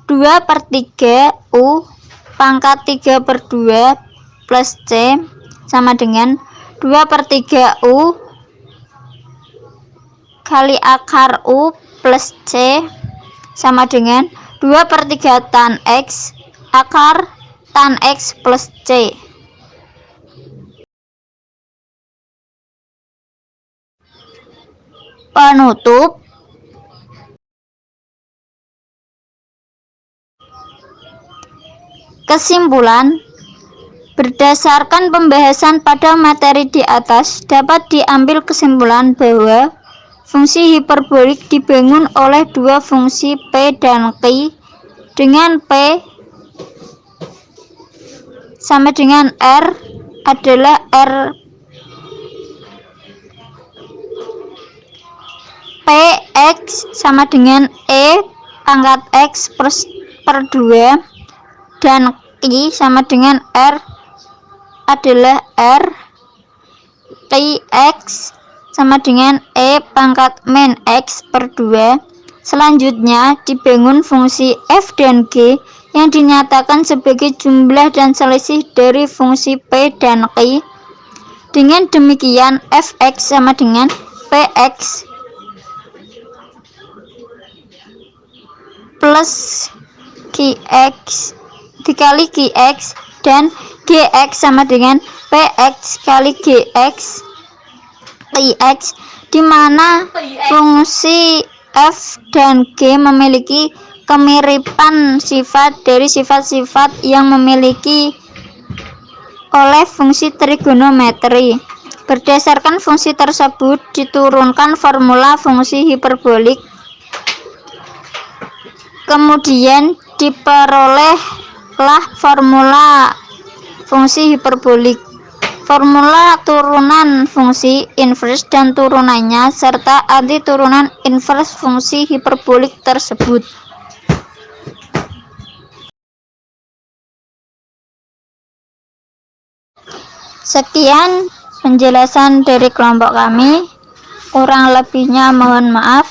2 per 3 U pangkat 3 per 2 plus C sama dengan 2 per 3 U kali akar U plus C sama dengan 2 per 3 tan X akar tan X plus C. Penutup. Kesimpulan, berdasarkan pembahasan pada materi di atas, dapat diambil kesimpulan bahwa fungsi hiperbolik dibangun oleh dua fungsi P dan Q dengan P sama dengan R adalah R Px sama dengan E pangkat X per 2 dan I sama dengan R adalah R Qi X sama dengan E pangkat min X per 2. Selanjutnya dibangun fungsi F dan G yang dinyatakan sebagai jumlah dan selisih dari fungsi P dan Q. Dengan demikian Fx sama dengan Px plus Qx dikali Qx dan Gx sama dengan Px kali Gx Qx, di mana fungsi F dan G memiliki kemiripan sifat dari sifat-sifat yang memiliki oleh fungsi trigonometri. Berdasarkan fungsi tersebut diturunkan formula fungsi hiperbolik, kemudian diperolehlah formula fungsi hiperbolik, formula turunan fungsi inverse dan turunannya, serta anti turunan inverse fungsi hiperbolik tersebut. Sekian penjelasan dari kelompok kami, kurang lebihnya mohon maaf.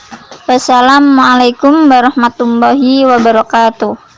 Wassalamualaikum warahmatullahi wabarakatuh.